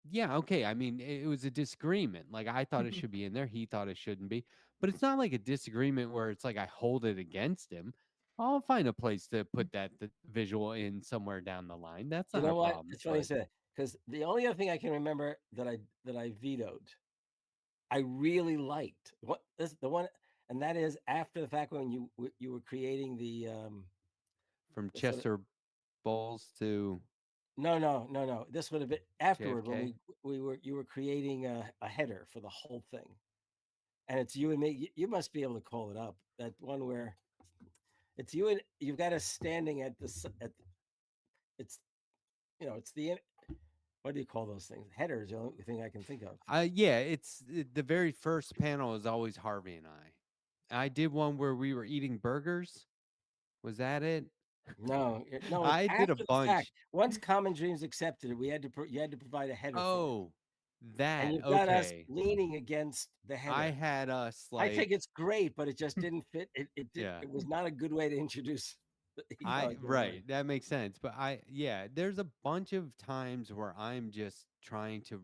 yeah, okay. I mean, it was a disagreement. Like I thought it mhm, should be in there. He thought it shouldn't be. But it's not like a disagreement where it's like I hold it against him. I'll find a place to mhm. put that the visual in somewhere down the line. That's you not a know what? problem. It's funny you But say that because the only other thing I can remember that I vetoed, I really liked the one, and that is after the fact when you were creating from the sort of Chester Bowles to no. This would have been afterward when JFK. we were you were creating a header for the whole thing, and it's you and me. You must be able to call it up. That one where it's you and you've got us standing at it's it's what do you call those things? Headers, the only thing I can think of. Yeah, the very first panel is always Harvey and I did one where we were eating burgers. Was that it? No, it's I did a after the fact. bunch. Once Common Dreams accepted it, you had to provide a header for it, Oh, and that you've got us okay. leaning against the I header. had us I think like it's great, but it just didn't fit. yeah. It was not a good way to introduce. I Don't worry. right, that makes sense. But I yeah, there's a bunch of times where I'm just trying to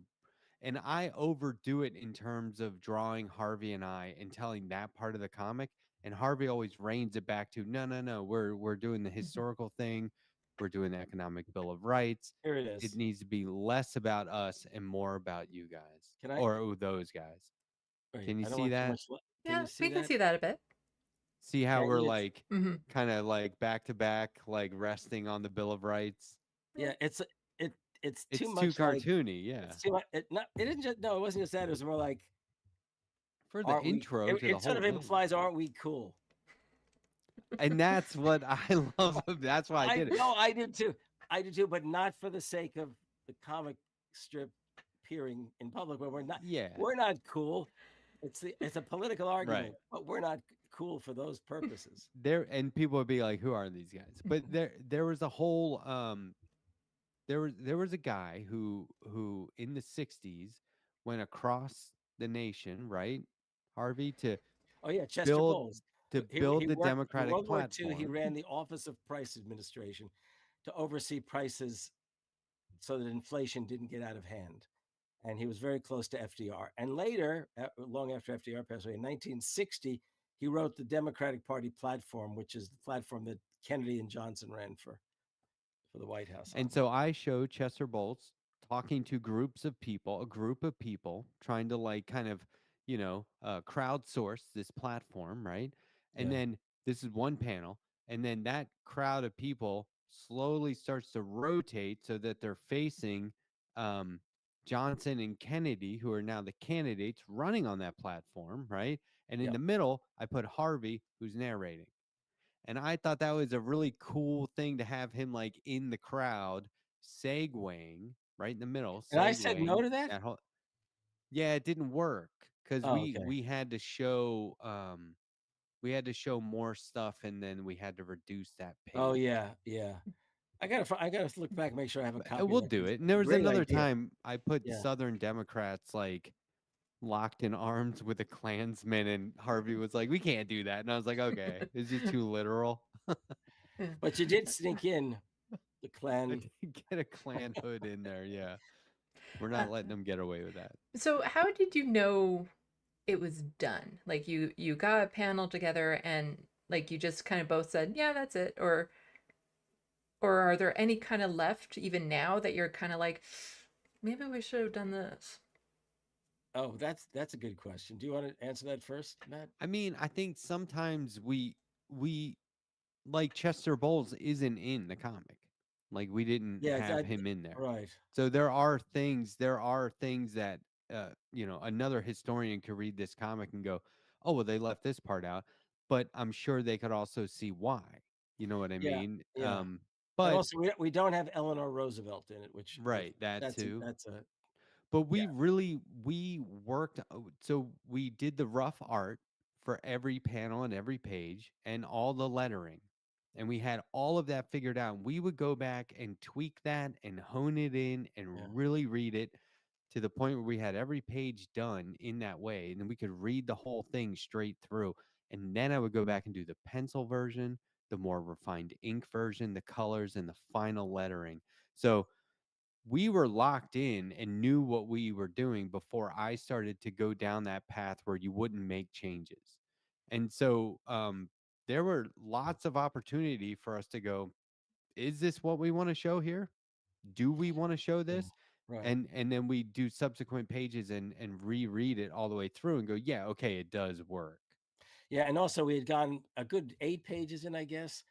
and I overdo it in terms of drawing Harvey and I and telling that part of the comic. And Harvey always reins it back to no. We're doing the Mhm. historical thing. We're doing the economic bill of rights. Here it It is. needs to be less about us and more about you guys Can I? or those guys. Wait, Can you I don't see want too that? much. Can Yeah, you see we can that? see that a bit. See how Yeah, we're like Hmm. kind of like back to back, like resting on the Bill of Rights? Yeah. yeah. It it's too It's too much like cartoony, yeah. it's too much. It didn't just no. It wasn't just that. It was more like For the aren't we? intro to the It sort whole of thing. implies aren't we cool? And that's what I love. That's why I I did it. no, I did too. I did too, but not for the sake of the comic strip appearing in public. Where Yeah, we're not cool. It's a political right. argument, but we're not cool for those purposes. There and people would be like, "Who are these guys?" But there was a whole there was a guy who in the '60s went across the nation, right, Harvey, to Oh yeah, Chester build Bowles. to He build the worked in Democratic World War II. He platform. ran the Office of Price Administration to oversee prices so that inflation didn't get out of hand. And he was very close to FDR. And later, long after FDR passed away in 1960, he wrote the Democratic Party platform, which is the platform that Kennedy and Johnson ran for the White House on. And so I showed Chester Bolts talking to groups of people, a group of people trying to like kind of, crowdsource this platform, right? And Yeah, then this is one panel, and then that crowd of people slowly starts to rotate so that they're facing um, Johnson and Kennedy, who are now the candidates running on that platform, right? And in yeah. the middle, I put Harvey, who's narrating. And I thought that was a really cool thing to have him like in the crowd, segueing right in the middle, And I said no segueing to that. that whole. Yeah, it didn't work because Oh, we okay. we had to show more stuff, and then we had to reduce that Oh, page. yeah, yeah. I gotta look back and make sure I have a copy of We'll that do because it. And it's there a was great another idea. time I put Yeah. Southern Democrats like locked in arms with a Klansman, and Harvey was like, "We can't do that," and I was like, "Okay, it's just too literal." Yeah. But you did sneak in the I Klan. did get a Klan hood in there. Yeah, we're Uh, not letting them get away with that. so how did you know it was done? Like you got a panel together and like you just kind of both said, "Yeah, that's it," or are there any kind of left even now that you're kind of like, maybe we should have done this? Oh, that's a good question. Do you want to answer that first, Matt? I mean, I think sometimes we like Chester Bowles isn't in the comic. Like we didn't Yeah, have him in there. right. So there are things that another historian could read this comic and go, "Oh, well they left this part out." But I'm sure they could also see why. You know what I Yeah, mean? yeah. And But also, we don't have Eleanor Roosevelt in it, which right, that that's too. that's a But yeah, we worked, so we did the rough art for every panel and every page and all the lettering. And we had all of that figured out. We would go back and tweak that and hone it in and yeah, really read it to the point where we had every page done in that way. And then we could read the whole thing straight through. And then I would go back and do the pencil version, the more refined ink version, the colors, and the final lettering. So we were locked in and knew what we were doing before I started to go down that path where you wouldn't make changes. And so there were lots of opportunity for us to go, is this what we want to show here? Do we want to show yeah, this? right. And then we do subsequent pages and reread it all the way through and go, yeah, okay, it does work. Yeah, and also we had gone a good 8 pages in, I guess,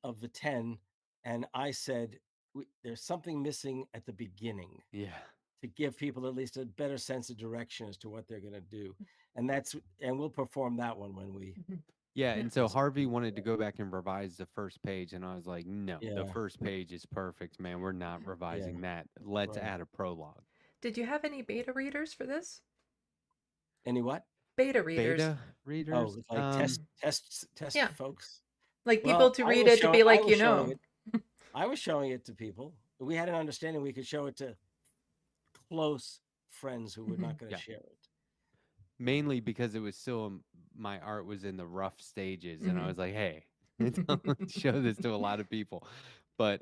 of the 10, and I said there's something missing at the beginning Yeah. to give people at least a better sense of direction as to what they're going to do, and we'll perform that one when we Mhm. Yeah, Yeah. and so Harvey wanted to go back and revise the first page, and I was like, "No, the yeah, first page is perfect, man. We're not yeah, revising that. Let's right. add a prologue." Did you have any beta readers for this? Any what? Beta readers. Beta Oh, readers, like test Yeah. folks. Like Well, people to read it to be I like, was you showing know. it. I was showing it to people. We had an understanding we could show it to close friends who were not Mhm. going to yeah, share it. mainly because it was still my art was in the rough stages, and I Mhm. was like, "Hey, don't show this to a lot of people." But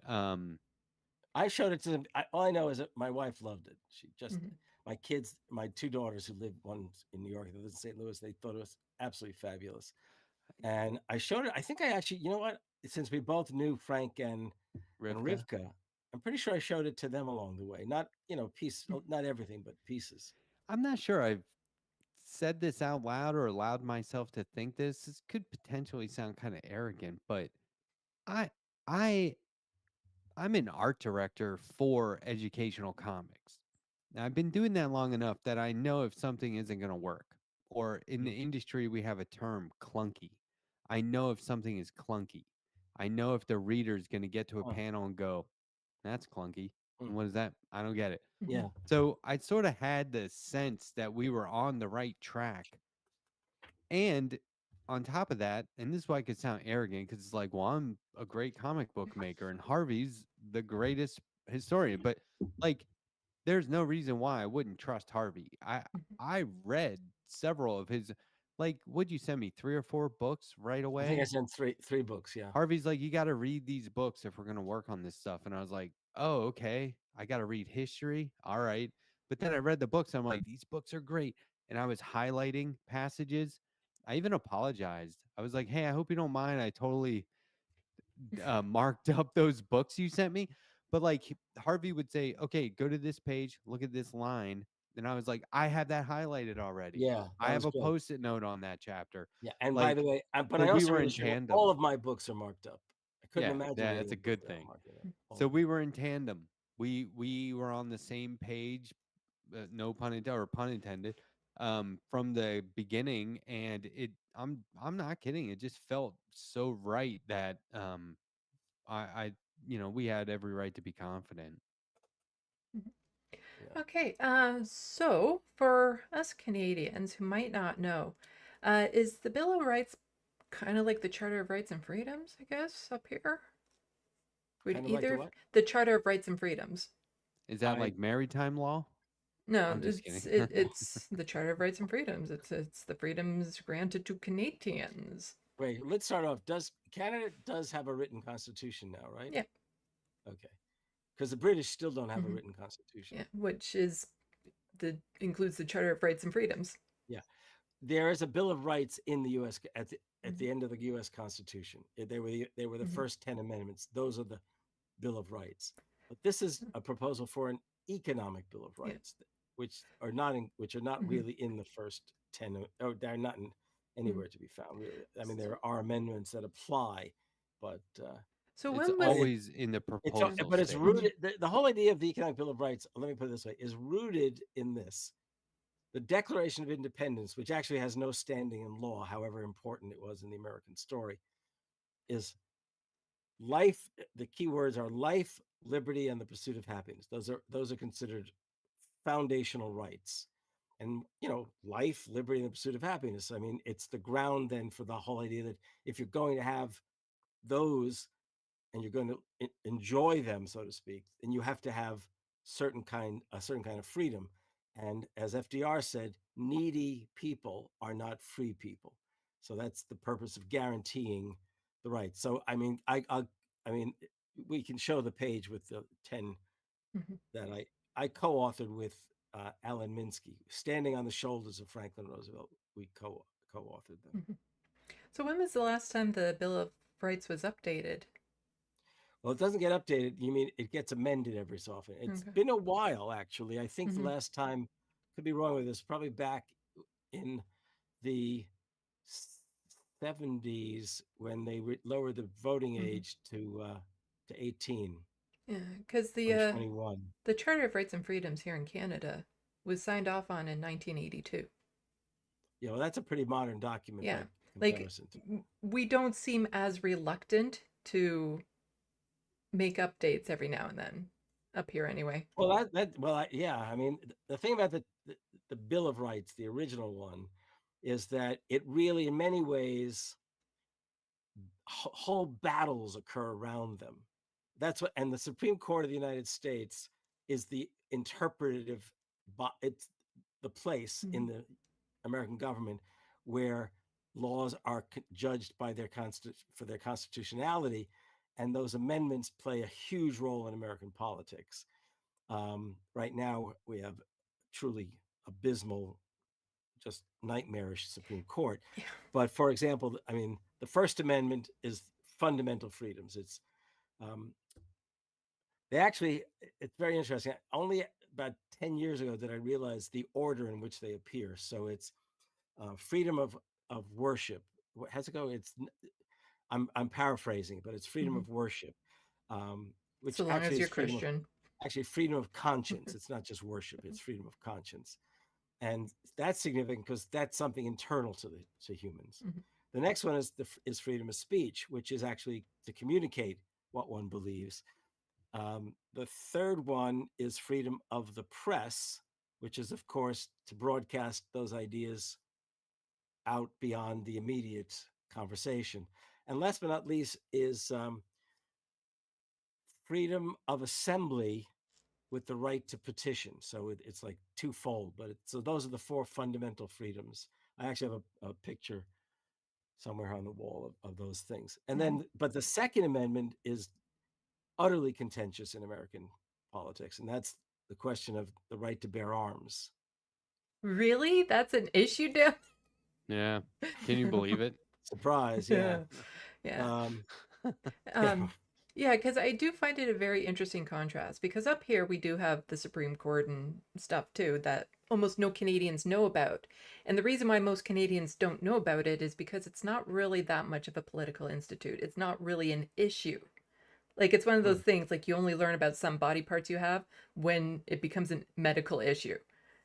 I showed it to them. All I know is that my wife loved it. She just, Mhm. my kids, my two daughters who live, one's in New York, the other's in St. Louis, they thought it was absolutely fabulous. And I showed it. I think I actually, you know what? Since we both knew Frank and Rivka, Rivka, I'm pretty sure I showed it to them along the way. Not, not everything, but pieces. I'm not sure I've said this out loud or allowed myself to think this. This could potentially sound kind of arrogant, but I I I'm an art director for educational comics. Now, I've been doing that long enough that I know if something isn't going to work, or in the Mm, industry, we have a term clunky. I know if something is clunky. I know if the reader is going to get to a huh, panel and go, that's clunky. mm, And what is that? I don't get it. yeah. Mhm. So I sort of had the sense that we were on the right track. And on top of that, and this is why it could sound arrogant because it's like, well, I'm a great comic book maker and Harvey's the greatest historian. But like, there's no reason why I wouldn't trust Harvey. Mhm. I read several of his. like, would you send me 3 or 4 books right I think I away? sent three books. Yeah. Harvey's like, you got to read these books if we're going to work on this stuff. And I was like, oh, okay. I got to read history. All right. But then I read the books. I'm like, these books are great. And I was highlighting passages. I even apologized. I was like, hey, I hope you don't mind. I totally marked up those books you sent me. But like Harvey would say, okay, go to this page, look at this line. And I was like, I have that highlighted already. Yeah, I that have was a great. post-it note on that chapter. Yeah, and by Like, the way, but so I we also were really in should. tandem. All of my books are marked up. I couldn't Yeah, imagine reading that's a a book good without thing. marking it up. All So of we were in tandem. We were on the same page, no pun intended or pun intended, from the beginning, and I'm not kidding. It just felt so right that I we had every right to be confident. Mhm. Yeah. Okay, so for us Canadians who might not know, is the Bill of Rights kind of like the Charter of Rights and Freedoms, I guess, up here? Would Kind of like the either what? the Charter of Rights and Freedoms? Is that I like maritime law? No, I'm just kidding. it's the Charter of Rights and Freedoms. It's the freedoms granted to Canadians. wait. Let's start off. Does Canada does have a written constitution now, right? Yeah. Okay. Because the British still don't have a Mhm. written constitution. Yeah, which is includes the Charter of Rights and Freedoms. Yeah. There is a Bill of Rights in the U.S. at Mhm. the end of the U.S. Constitution. They were the Mhm. first 10 amendments. Those are the Bill of Rights. But this is a proposal for an economic Bill of Yeah. Rights, which are not Mhm. really in the first 10. Or they're not anywhere to be found. Really, I mean, there are amendments that apply, but So It's when but was always in the proposal but it's stage. rooted. The whole idea of the economic Bill of Rights, let me put it this way, is rooted in this. The Declaration of Independence, which actually has no standing in law, however important it was in the American story, is life. The key words are life, liberty, and the pursuit of happiness. Those are considered foundational rights. And life, liberty, and the pursuit of happiness. I mean, it's the ground then for the whole idea that if you're going to have those and you're going to enjoy them, so to speak, then you have to have a certain kind of freedom. And as FDR said, needy people are not free people. So that's the purpose of guaranteeing the rights. So I mean, I mean, we can show the page with the 10 Mhm. that I co-authored with Alan Minsky, standing on the shoulders of Franklin Roosevelt. We co-authored them. Mhm. So when was the last time the Bill of Rights was updated? Well, it doesn't get updated. You mean it gets amended every so often? It's Okay. been a while, actually. I think the Mhm. last time, could be wrong with this, probably back in the 70s when they lowered the voting Mhm. age to 18 Yeah, because from 21. the Charter of Rights and Freedoms here in Canada was signed off on in 1982. Well, that's a pretty modern document by Yeah, like comparison. we don't seem as reluctant to make updates every now and then up here anyway. Well, yeah. I mean, the thing about the Bill of Rights, the original one, is that it really, in many ways, whole battles occur around them. That's what, and the Supreme Court of the United States is the interpretative, it's the place in Mhm. the American government where laws are judged by for their constitutionality, and those amendments play a huge role in American politics. Right now, we have truly abysmal, just nightmarish Supreme Court. Yeah. But for example, I mean, the First Amendment is fundamental freedoms. Um, they actually, it's very interesting. Only about 10 years ago did I realize the order in which they appear. So it's freedom of worship. How's it go? I'm paraphrasing, but it's freedom Mhm. of worship, which So long as actually is you're Christian. freedom of conscience. It's not just worship; it's freedom of conscience, and that's significant because that's something internal to humans. Mhm. The next one is freedom of speech, which is actually to communicate what one believes. The third one is freedom of the press, which is, of course, to broadcast those ideas out beyond the immediate conversation. And last but not least is freedom of assembly with the right to petition. So it's like twofold, but so those are the four fundamental freedoms I actually have a picture somewhere on the wall of those things. And Mm-hmm. then, but the Second Amendment is utterly contentious in American politics, and that's the question of the right to bear arms. Really? That's an issue down? Yeah. Can you believe it? Surprise, yeah. Yeah. Um, Yeah, because I do find it a very interesting contrast because up here we do have the Supreme Court and stuff too that almost no Canadians know about. And the reason why most Canadians don't know about it is because it's not really that much of a political institute. It's not really an issue. Like it's one of those things like you only learn about some body parts you have when it becomes a medical issue.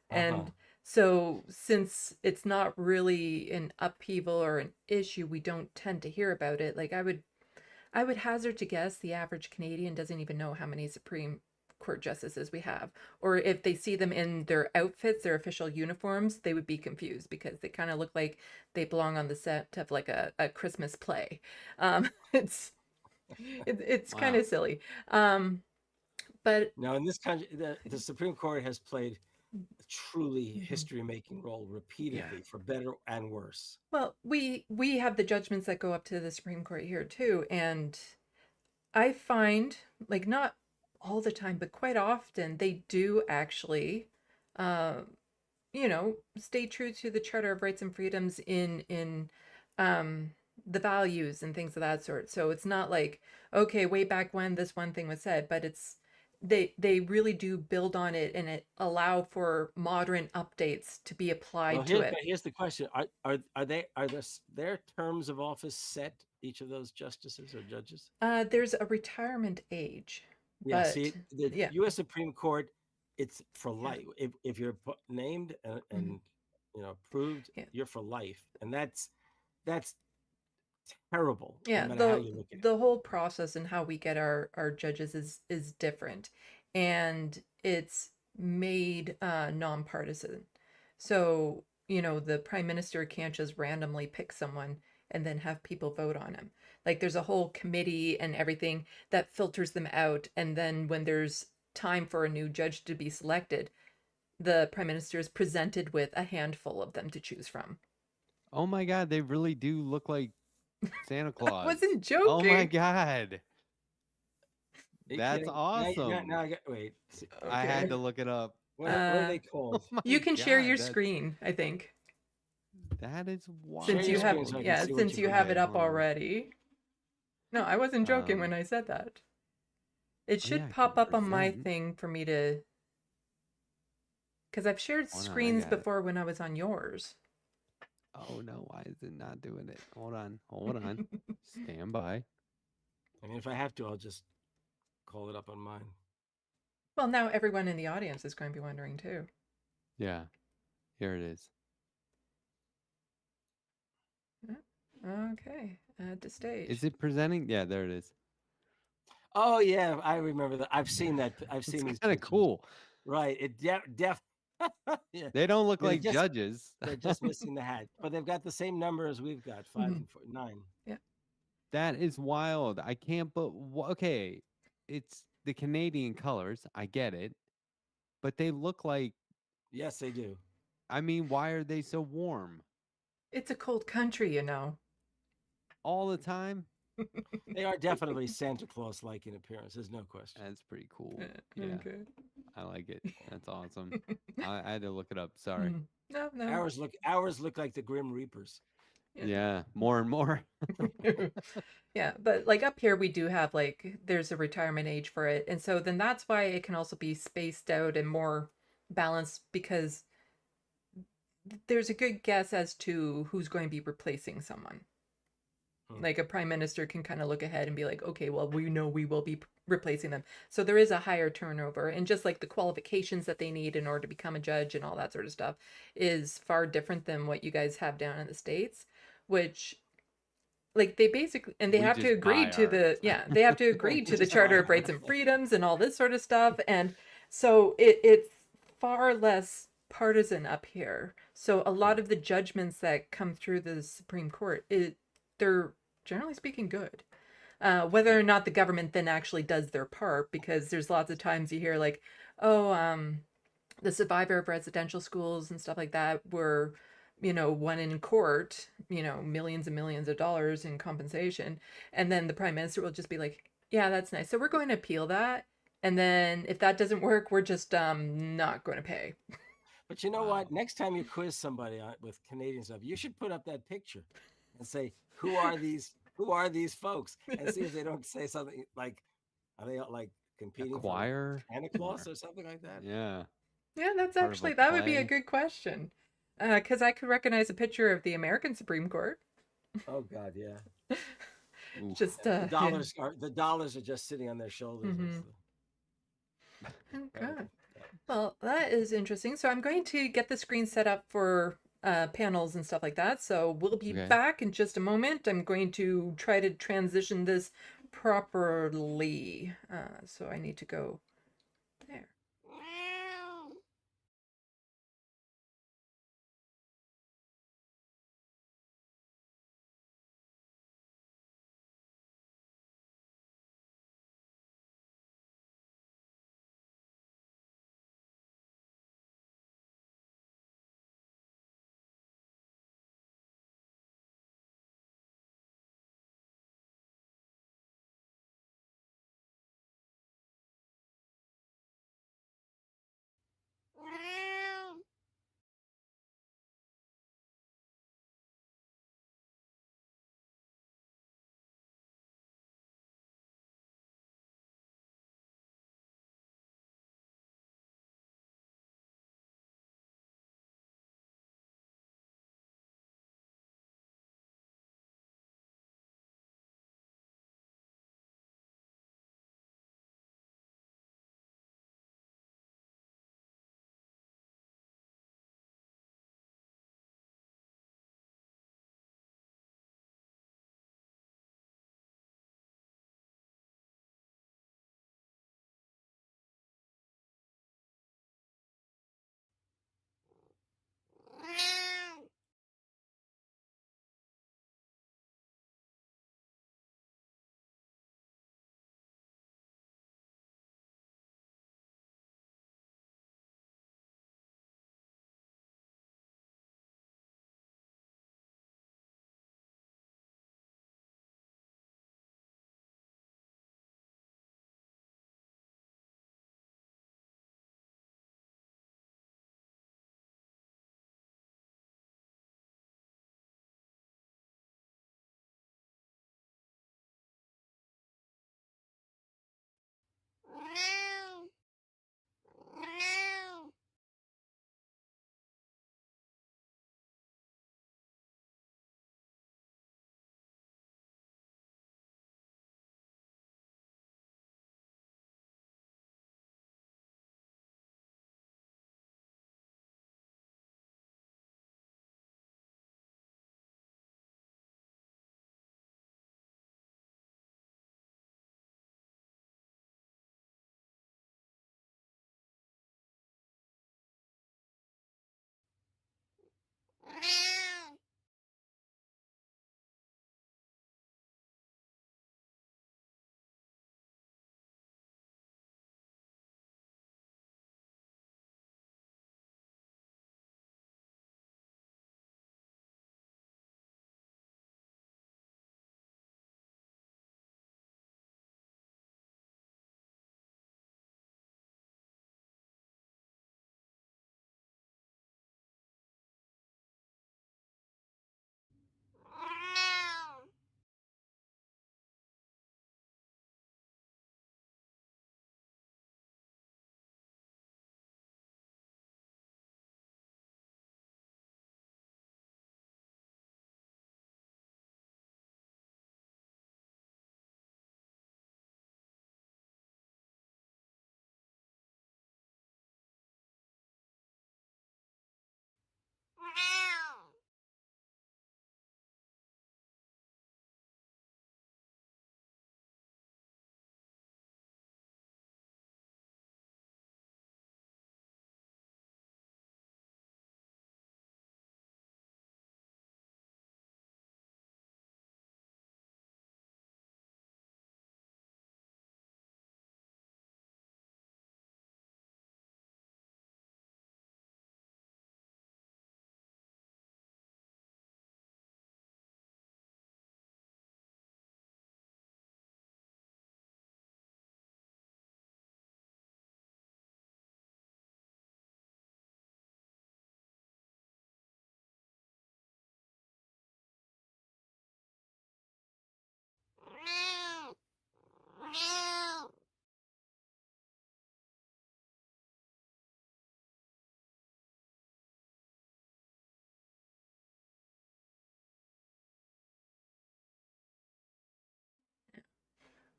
And so since it's not really an upheaval or an issue, we don't tend to hear about it. Like I would hazard to guess the average Canadian doesn't even know how many Supreme Court justices we have. Or if they see them in their outfits, their official uniforms, they would be confused because they kind of look like they belong on the set of like a Christmas play. It's kind Wow. of silly. But now, in this country, the Supreme Court has played a truly history-making role repeatedly, for better and worse. well, we have the judgments that go up to the Supreme Court here too, and I find like not all the time, but quite often they do actually, uh, stay true to the Charter of Rights and Freedoms in the values and things of that sort. So it's not like, okay, way back when this one thing was said, but it's they really do build on it and it allow for modern updates to be applied to it. Here's the question: their terms of office set, each of those justices or judges? There's a retirement age, Yeah. but See, the yeah. U.S. Supreme Court, it's for life. If you're named and approved, Yeah. you're for life, and that's terrible. Yeah, no matter how you look at it. the whole process and how we get our judges is different, and it's made nonpartisan. So, the prime minister can't just randomly pick someone and then have people vote on him. Like there's a whole committee and everything that filters them out, and then when there's time for a new judge to be selected, the prime minister is presented with a handful of them to choose from. Oh my God, they really do look like Santa Claus. Wasn't Oh my joking. God. Are you That's kidding? awesome. Now I got wait. I had to look it up. What are they called? Oh my You can share God, your that's- screen, I think. That is wild. Since you your have screen so I can yeah, see what since you you have did. it up Hold on. already. No, I wasn't joking when I said that. It should yeah, pop up on my 100%. thing for me to, because I've shared Hold on, I screens got it. before when I was on yours. Oh no, why is it not doing it? Hold on. Stand by. I mean, if I have to, I'll just call it up on mine. Well, now everyone in the audience is going to be wondering too. Yeah. Here it is. Okay, add to stage. Is it presenting? Yeah, there it is. Oh yeah, I remember that. I've seen that. I've seen these. It's kind of pictures. cool. Right. It yeah. They don't look They're like just- judges. They're just missing the hat, but they've got the same number as we've got, 5 and 4, 9. Yeah. That is wild. I can't. But okay, it's the Canadian colors. I get it, but they look like. Yes, they do. I mean, why are they so warm It's a cold country, all the time? They are definitely Santa Claus-like in appearance. There's no question. That's pretty cool. Yeah, Okay. I like it. That's awesome. I had to look it up. Sorry. No. Ours look like the Grim Reapers. Yeah, more and more. Yeah, but like up here we do have like there's a retirement age for it. And so then that's why it can also be spaced out and more balanced because there's a good guess as to who's going to be replacing someone. Like a prime minister can kind of look ahead and be like, okay, well, we know we will be replacing them. So there is a higher turnover. And just like the qualifications that they need in order to become a judge and all that sort of stuff is far different than what you guys have down in the States, which like they basically, and they We have to just agree buy to the, they have to agree to the Charter of Rights and Freedoms and all this sort of stuff. And so it's far less partisan up here. So a lot of the judgments that come through the Supreme Court, they're generally speaking good. Whether or not the government then actually does their part, because there's lots of times you hear like, oh, the survivor of residential schools and stuff like that were won in court, millions and millions of dollars in compensation. And then the prime minister will just be like, yeah, that's nice. So we're going to appeal that. And then if that doesn't work, we're just not going to pay. But you know Wow. what? Next time you quiz somebody with Canadian stuff, you should put up that picture and say, "Who are these? Who are these folks?" And see if they don't say something like, "Are they like A competing for choir? Santa Claus or something like that?" Yeah. Yeah, that's Part of a actually, that would be a play. good question. Because I could recognize a picture of the American Supreme Court. Oh God, yeah. Oof. Just, The yeah. dollars are just sitting on their shoulders. Mm-hmm. That Okay. would- Well, that is interesting. So I'm going to get the screen set up for panels and stuff like that. So we'll be Okay. back in just a moment. I'm going to try to transition this properly. So I need to go there.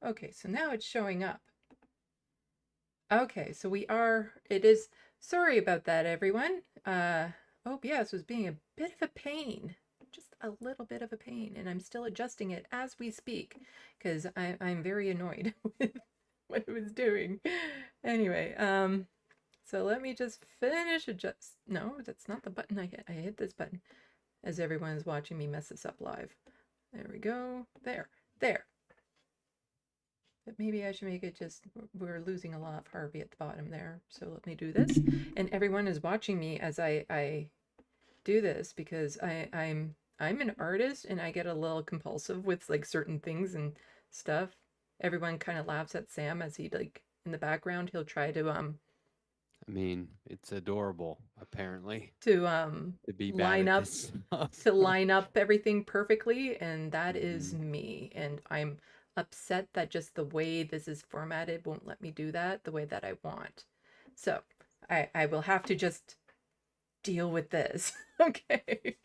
Okay, so now it's showing up. Okay, so it is, sorry about that, everyone. OBS was being a bit of a pain, just a little bit of a pain, and I'm still adjusting it as we speak, because I'm very annoyed with what it was doing. Anyway, so let me just finish adjust. No, that's not the button I hit. I hit this button as everyone is watching me mess this up live. There we go. There. But maybe I should make it just, we're losing a lot of Harvey at the bottom there. So let me do this. And everyone is watching me as I do this, because I'm an artist and I get a little compulsive with like certain things and stuff. Everyone kind of laughs at Sam as he, like, in the background, he'll try to I mean, it's adorable, apparently, to be bad line at up this stuff. to line up everything perfectly, and that is Mhm. me. And I'm upset that just the way this is formatted won't let me do that the way that I want. So I will have to just deal with this. Okay.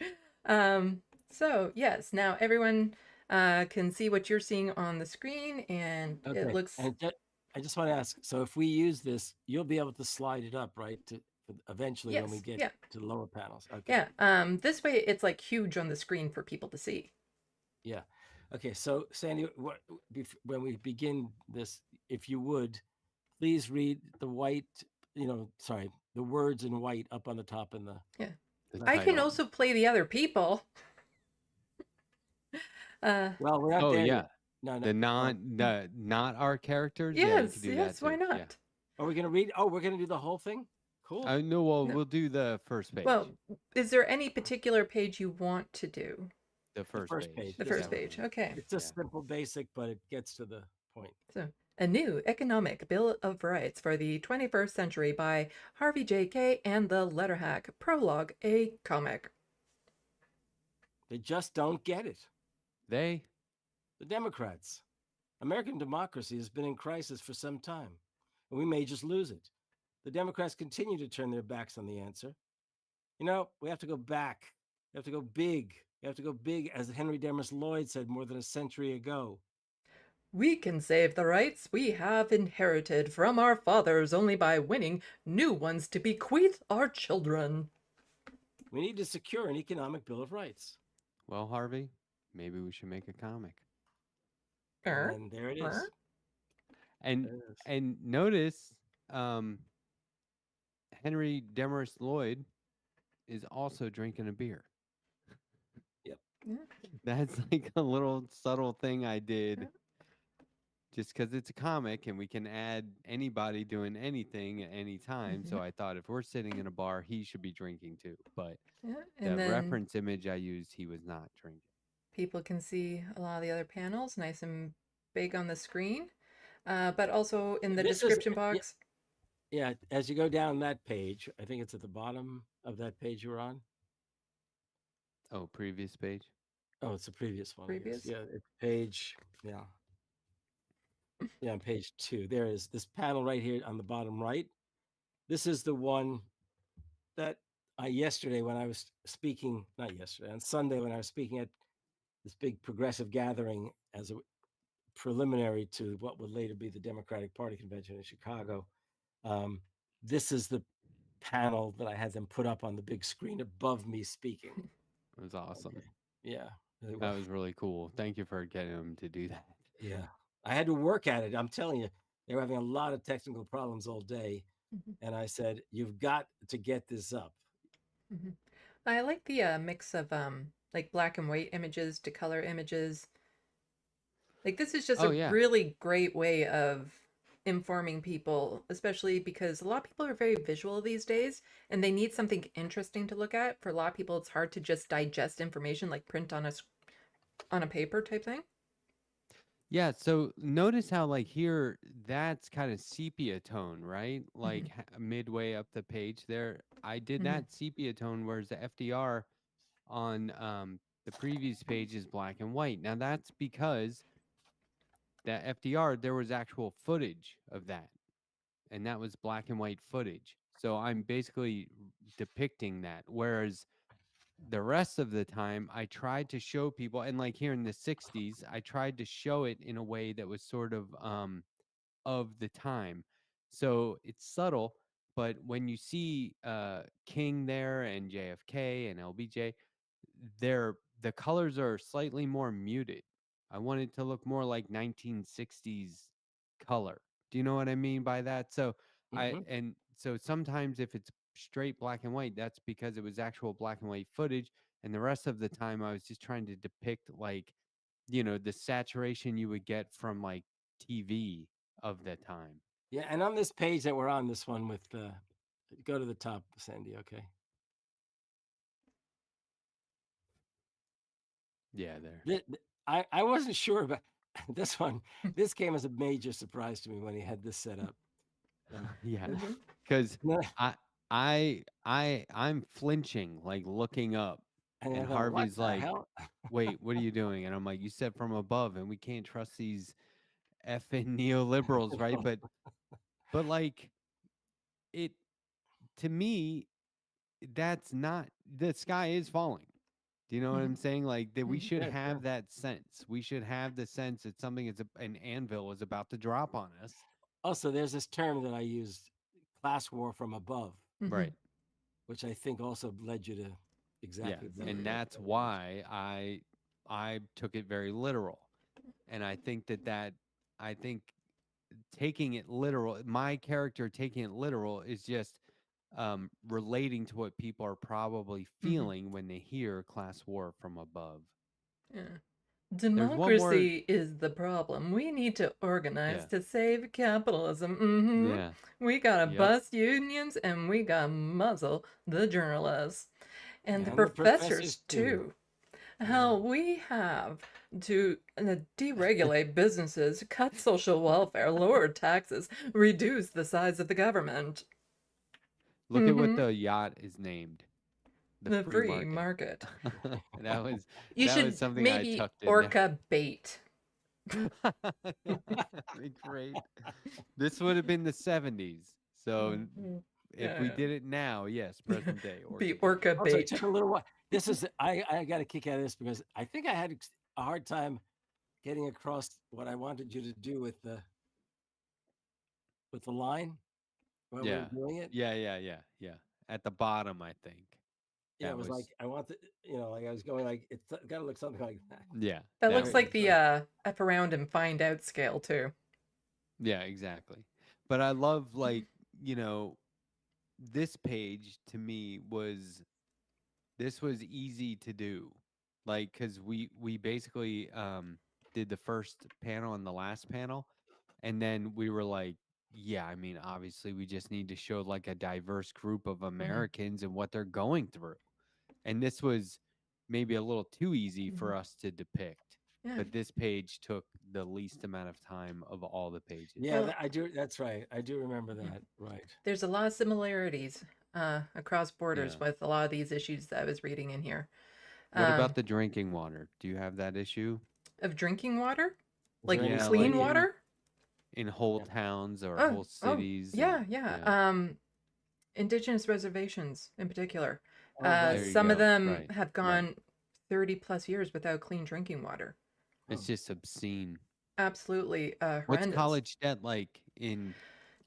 So yes, now everyone can see what you're seeing on the screen, and it Okay. looks, And I just want to ask, so if we use this, you'll be able to slide it up, right? Eventually when we yes, get yeah, to the lower panels. Okay. yeah. This way it's like huge on the screen for people to see. Yeah. Okay. So Sandy, when we begin this, if you would, please read the white, the words in white up on the top in the Yeah. The I can title. also play the other people. Well, we're not Oh there yeah, yet. No, no. the Well, not our characters. Yeah, you could yes, do that yes, why too. Yeah. not? are we gonna read? Oh, we're gonna do the whole thing? Cool. No, well, No. we'll do the first page. Well, is there any particular page you want to do? The The first first page. page. The Just first page. Okay. it's just simple, basic, but it gets to the point. So, A New Economic Bill of Rights for the 21st Century by Harvey J. Kaye and the Letterhack. Prologue, a comic. They just don't get it. They. The Democrats. American democracy has been in crisis for some time, and we may just lose it. The Democrats continue to turn their backs on the answer. We have to go back. We have to go big. We have to go big, as Henry Demarest Lloyd said more than a century ago. We can save the rights we have inherited from our fathers only by winning new ones to bequeath our children. We need to secure an economic bill of rights. Well, Harvey, maybe we should make a comic. And there it is. And There it is. and notice, Henry Demarest Lloyd is also drinking a beer. Yep. Yeah. That's like a little subtle thing I did, just because it's a comic and we can add anybody doing anything at any time. So I thought if we're sitting in a bar, he should be drinking too. But Yeah, the and then reference image I used, he was not drinking. people can see a lot of the other panels nice and big on the screen, but also in the This is description box. yeah. As you go down that page, I think it's at the bottom of that page you were on. Oh, previous page. Oh, it's the previous one. I guess. Previous? Yeah, it's page. Yeah. Yeah, on page 2. There is this panel right here on the bottom right. This is the one that yesterday when I was speaking, not yesterday, on Sunday when I was speaking at this big progressive gathering as a preliminary to what would later be the Democratic Party convention in Chicago. This is the panel that I had them put up on the big screen above me speaking. It was awesome. Okay. Yeah. That was really cool. Thank you for getting him to do that. Yeah. I had to work at it. I'm telling you, they were having a lot of technical problems all day. And I said, you've got to get this up. I like the mix of like black and white images to color images. Like, this is just Oh, a yeah. really great way of informing people, especially because a lot of people are very visual these days and they need something interesting to look at. For a lot of people, it's hard to just digest information like print on a paper type thing. Yeah, so notice how like here that's kind of sepia tone, right? Like midway up the page there. I did that sepia tone, whereas the FDR on the previous page is black and white. Now that's because that FDR, there was actual footage of that, and that was black and white footage. So I'm basically depicting that. Whereas the rest of the time I tried to show people, and like here in the 60s, I tried to show it in a way that was sort of the time. So it's subtle, but when you see King there and JFK and LBJ, the colors are slightly more muted. I want it to look more like 1960s color. Do you know what I mean by that? So Hmm. so sometimes if it's straight black and white, that's because it was actual black and white footage, and the rest of the time I was just trying to depict, like, the saturation you would get from like TV of the time. Yeah, and on this page that we're on, this one with go to the top, Sandy. Okay. Yeah, there. I wasn't sure about this one. This came as a major surprise to me when he had this set up. Yeah, Mhm. because No, I'm flinching, like looking up, and I and thought, what Harvey's the like, hell? "Wait, what are you doing?" And I'm like, "You said from above, and we can't trust these effing neoliberals, right?" But like it to me, that's not, the sky is falling. Do you know what I'm saying? Like that we Mhm. should Yeah, yeah. have that sense. We should have the sense that something is an anvil is about to drop on us. Also, there's this term that I used, class war from above, Right. Mhm. which I think also led you to Yeah. exactly And that that's image. why I took it very literal. And I think I think taking it literal, my character taking it literal is just relating to what people are probably Mhm. feeling when they hear class war from above. Yeah. There's one more. Democracy is the problem. We need to organize Yeah. to save capitalism. Yeah. We gotta Yep. bust unions and we gotta muzzle the journalists and the And the professors professors too. too. Yeah. How we have to deregulate businesses, cut social welfare, lower taxes, reduce the size of the government. Look at what hmm the yacht is named. The The free free market. market. that was You that was should something I maybe tucked in there. orca bait. That'd be great. This would have been the 70s. So Mhm. if we Yeah. did it now, yes, present day Be orca bait. orca Also, it bait. took a little while. This is I got a kick out of this because I think I had a hard time getting across what I wanted you to do with the line when we were Yeah. doing it. Yeah. At the bottom, I think. Yeah, it That was like was I want to, like I was going like it's got to look something like that. yeah, That that There looks it like was is. the Right. F around and find out scale too. yeah, exactly. But I love, like, you know, this page to me was, this was easy to do, like, because we basically did the first panel and the last panel, and then we were like, yeah, I mean, obviously we just need to show like a diverse group of hmm Americans and what they're going through, and this was maybe a little too easy hmm for us to depict, Yeah. but this page took the least amount of time of all the pages. Yeah, Well, I do. That's right. I do remember yeah. that. Right. There's a lot of similarities across borders Yeah. with a lot of these issues that I was reading in here. What Um, about the drinking water? Do you have that issue? of drinking water, Is there like any Yeah, clean like study? in water. whole Yeah. towns or Oh, whole oh, cities, yeah, and yeah. yeah, Indigenous reservations in particular. Oh, there right. you Some of go. them Right, have right. gone 30 plus years without clean drinking water. Huh. It's just obscene. Absolutely What's horrendous. college debt like in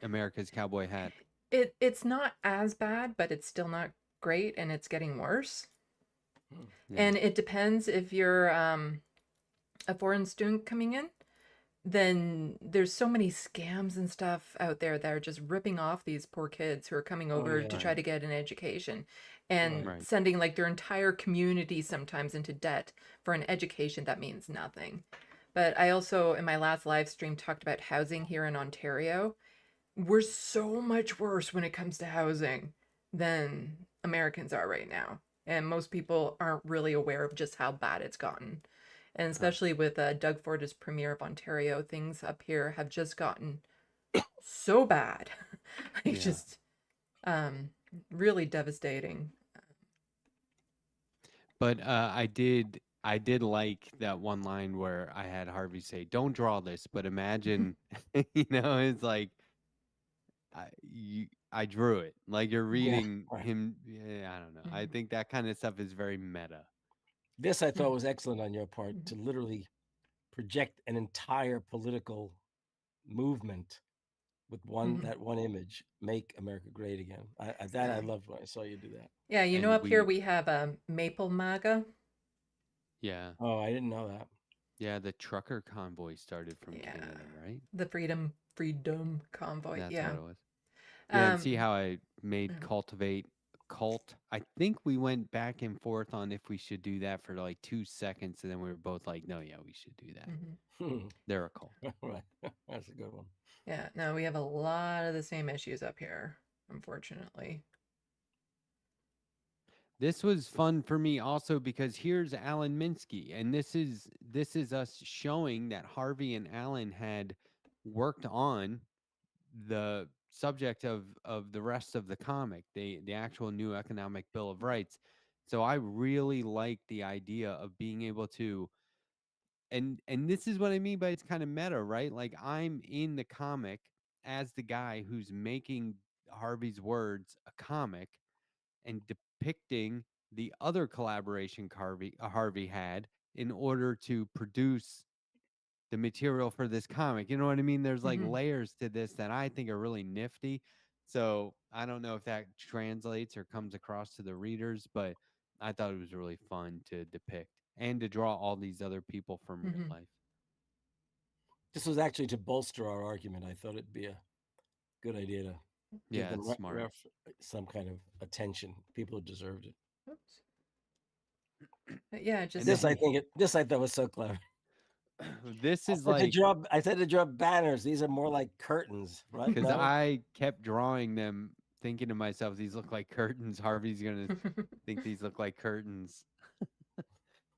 America's Cowboy Hat? It's not as bad, but it's still not great, and it's getting worse. Hmm. Yeah, And it depends if you're a foreign student coming in, then there's so many scams and stuff out there that are just ripping off these poor kids who are coming Oh, over yeah. to try right, to get an education and Right. right. sending like their entire community sometimes into debt for an education that means nothing. But I also, in my last live stream, talked about housing here in Ontario. We're so much worse when it comes to housing than Americans are right now. And most people aren't really aware of just how bad it's gotten. And Huh. especially with Doug Ford as Premier of Ontario, things up here have just gotten so bad. Like Yeah. just um, really devastating. But I did like that one line where I had Harvey say, "Don't draw this, but imagine," it's like I drew it. Like you're Yeah, reading right. him. Yeah, I don't know. I Mhm. think that kind of stuff is very meta. This I thought Mhm. was excellent on your part Mhm. to literally project an entire political movement with Mhm. that one image, make America great again. I Yeah. loved when I saw you do that. Yeah, you know, And up here we have a maple MAGA. yeah, Oh, I didn't know that. yeah, the trucker convoy started from Yeah. Canada, right? The Freedom Convoy. That's what Yeah. it was. Yeah, and see Um, how I made cultivate cult. I think we went back and forth on if we should do that for like 2 seconds, and then we were both like, "No, yeah, we should do that." mhm. They're a cult. Right. That's a good one. Yeah, no, we have a lot of the same issues up here, unfortunately. This was fun for me also because here's Alan Minsky, and this is us showing that Harvey and Alan had worked on the subject of the rest of the comic, the actual new economic bill of rights. So I really like the idea of being able to, and this is what I mean by it's kind of meta, right? Like I'm in the comic as the guy who's making Harvey's words a comic and depicting the other collaboration Harvey had in order to produce the material for this comic. You know what I mean? There's like Hmm. layers to this that I think are really nifty. So I don't know if that translates or comes across to the readers, but I thought it was really fun to depict and to draw all these other people from real Hmm. life. This was actually to bolster our argument. I thought it'd be a good idea to give Yeah, them it's smart. some kind of attention. People who deserved it. Oops. But yeah, And just then This I thought was so clever. this I is said to like draw. I said to draw banners. These are more like curtains, right? because No. I kept drawing them thinking to myself, these look like curtains. Harvey's going to think these look like curtains.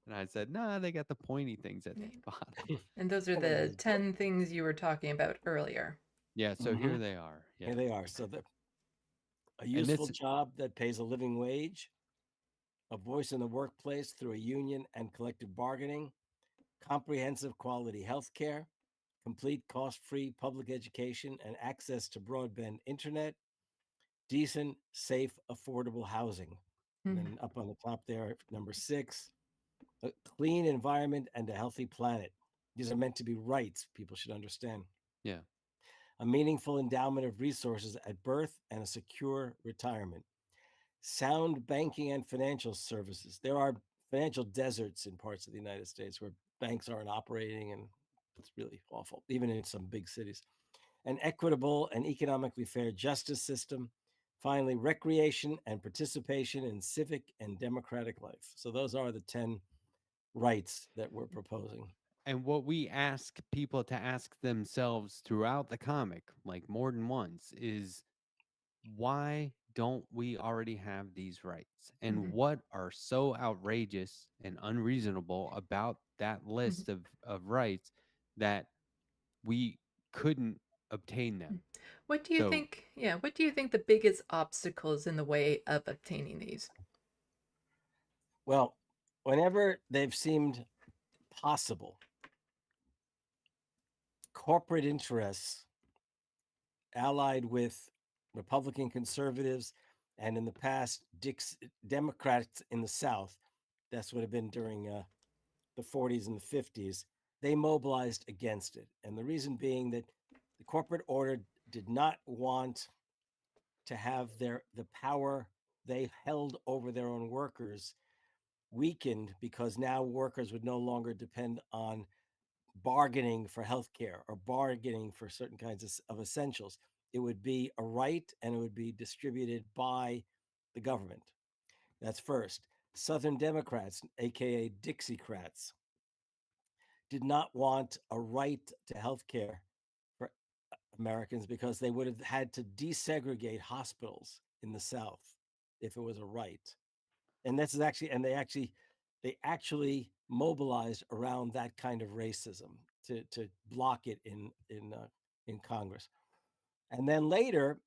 And I said, nah, they got the pointy things at the Yeah. bottom. And those are One of the these. 10 things you were talking about earlier. Yeah, so Mm-hmm. here they are. Yeah. Here they are. So a And useful this, job that pays a living wage, a voice in the workplace through a union and collective bargaining, comprehensive quality health care, complete cost-free public education and access to broadband internet, decent, safe, affordable housing. And Mhm. then up on the top there, number 6, a clean environment and a healthy planet. These are meant to be rights, people should understand. yeah. A meaningful endowment of resources at birth and a secure retirement. Sound banking and financial services. There are financial deserts in parts of the United States where banks aren't operating, and it's really awful, even in some big cities. An equitable and economically fair justice system. Finally, recreation and participation in civic and democratic life. So those are the 10 rights that we're proposing. And what we ask people to ask themselves throughout the comic, like more than once, is why don't we already have these rights? And Mhm. what are so outrageous and unreasonable about that Mhm. list of rights that we couldn't obtain them? What do you So, think? Yeah, what do you think the biggest obstacles in the way of obtaining these? Well, whenever they've seemed possible, corporate interests allied with Republican conservatives and in the past Democrats in the South, that's what had been during the 40s and the 50s, they mobilized against it. And the reason being that the corporate order did not want to have the power they held over their own workers weakened, because now workers would no longer depend on bargaining for health care or bargaining for certain kinds of essentials. It would be a right and it would be distributed by the government. That's first. Southern Democrats, aka Dixiecrats, did not want a right to health care for Americans because they would have had to desegregate hospitals in the South if it was a right. And this is actually, and they actually mobilized around that kind of racism to block it in Congress. And then later,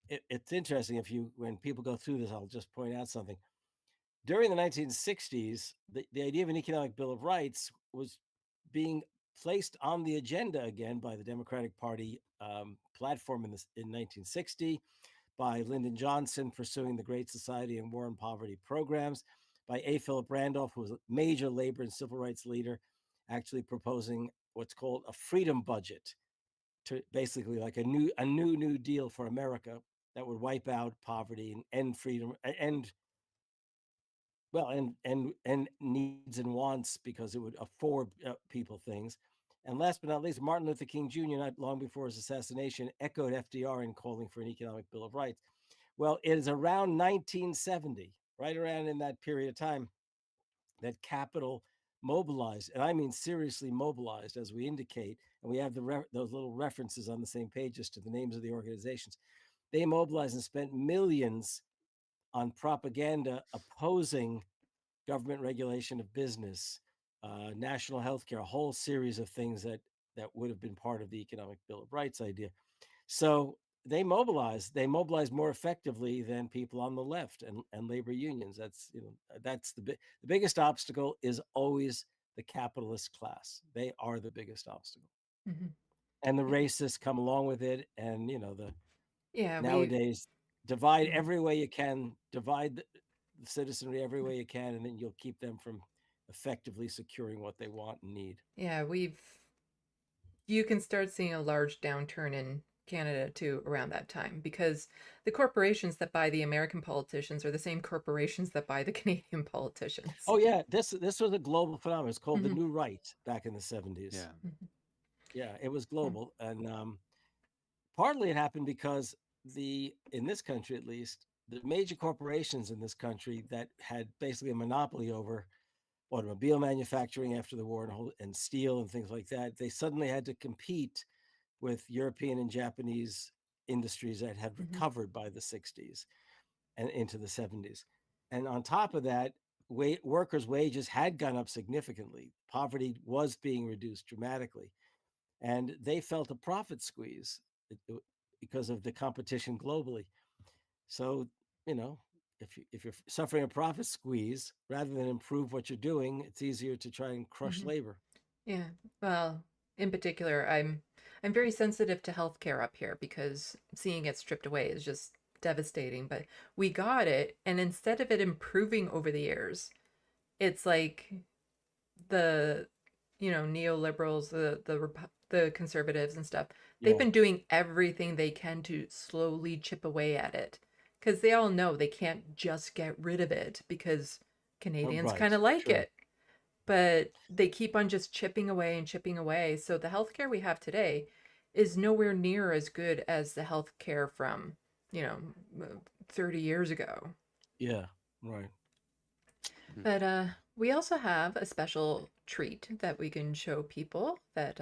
it's interesting, if you when people go through this, I'll just point out something. During the 1960s, the idea of an economic bill of rights was being placed on the agenda again by the Democratic Party platform in 1960, by Lyndon Johnson pursuing the Great Society and War and Poverty programs, by A. Philip Randolph, who was a major labor and civil rights leader, actually proposing what's called a freedom budget, to basically like a new deal for America that would wipe out poverty and end freedom, end well, and needs and wants, because it would afford people things. And last but not least, Martin Luther King Jr., not long before his assassination, echoed FDR in calling for an economic bill of rights. Well, it is around 1970, right around in that period of time, that capital mobilized, and I mean seriously mobilized, as we indicate, and we have those little references on the same pages to the names of the organizations. They mobilized and spent millions on propaganda opposing government regulation of business, national health care, a whole series of things that would have been part of the economic bill of rights idea. So they mobilize more effectively than people on the left and labor unions. That's the biggest obstacle is always the capitalist class. They are the biggest obstacle, Hmm. and the racists come along with it. And the Yeah, nowadays, divide mhm. every way you can, divide the citizenry every way you can, and then you'll keep them from effectively securing what they want and need. Yeah, you can start seeing a large downturn in Canada too around that time, because the corporations that buy the American politicians are the same corporations that buy the Canadian politicians. Oh yeah, this was a global phenomenon. It's called the Hmm. New Right back in the 70s. Yeah. Hmm. Yeah, it was global, and partly it happened because in this country at least, the major corporations in this country that had basically a monopoly over automobile manufacturing after the war, and steel and things like that, they suddenly had to compete with European and Japanese industries that had Hmm. recovered by the 60s and into the 70s. And on top of that, workers' wages had gone up significantly. Poverty was being reduced dramatically. And they felt a profit squeeze because of the competition globally. So, you know, if you're suffering a profit squeeze, rather than improve what you're doing, it's easier to try and crush Hmm. labor. Yeah. Well, in particular, I'm very sensitive to healthcare up here, because seeing it stripped away is just devastating. But we got it, and instead of it improving over the years, it's like the neoliberals, the conservatives and stuff, they've Yeah. been doing everything they can to slowly chip away at it, because they all know they can't just get rid of it, because Canadians Right. kind of like True. it, but they keep on just chipping away and chipping away. So the healthcare we have today is nowhere near as good as the healthcare from, you know, 30 years ago. Yeah. Right. Hmm. But we also have a special treat that we can show people that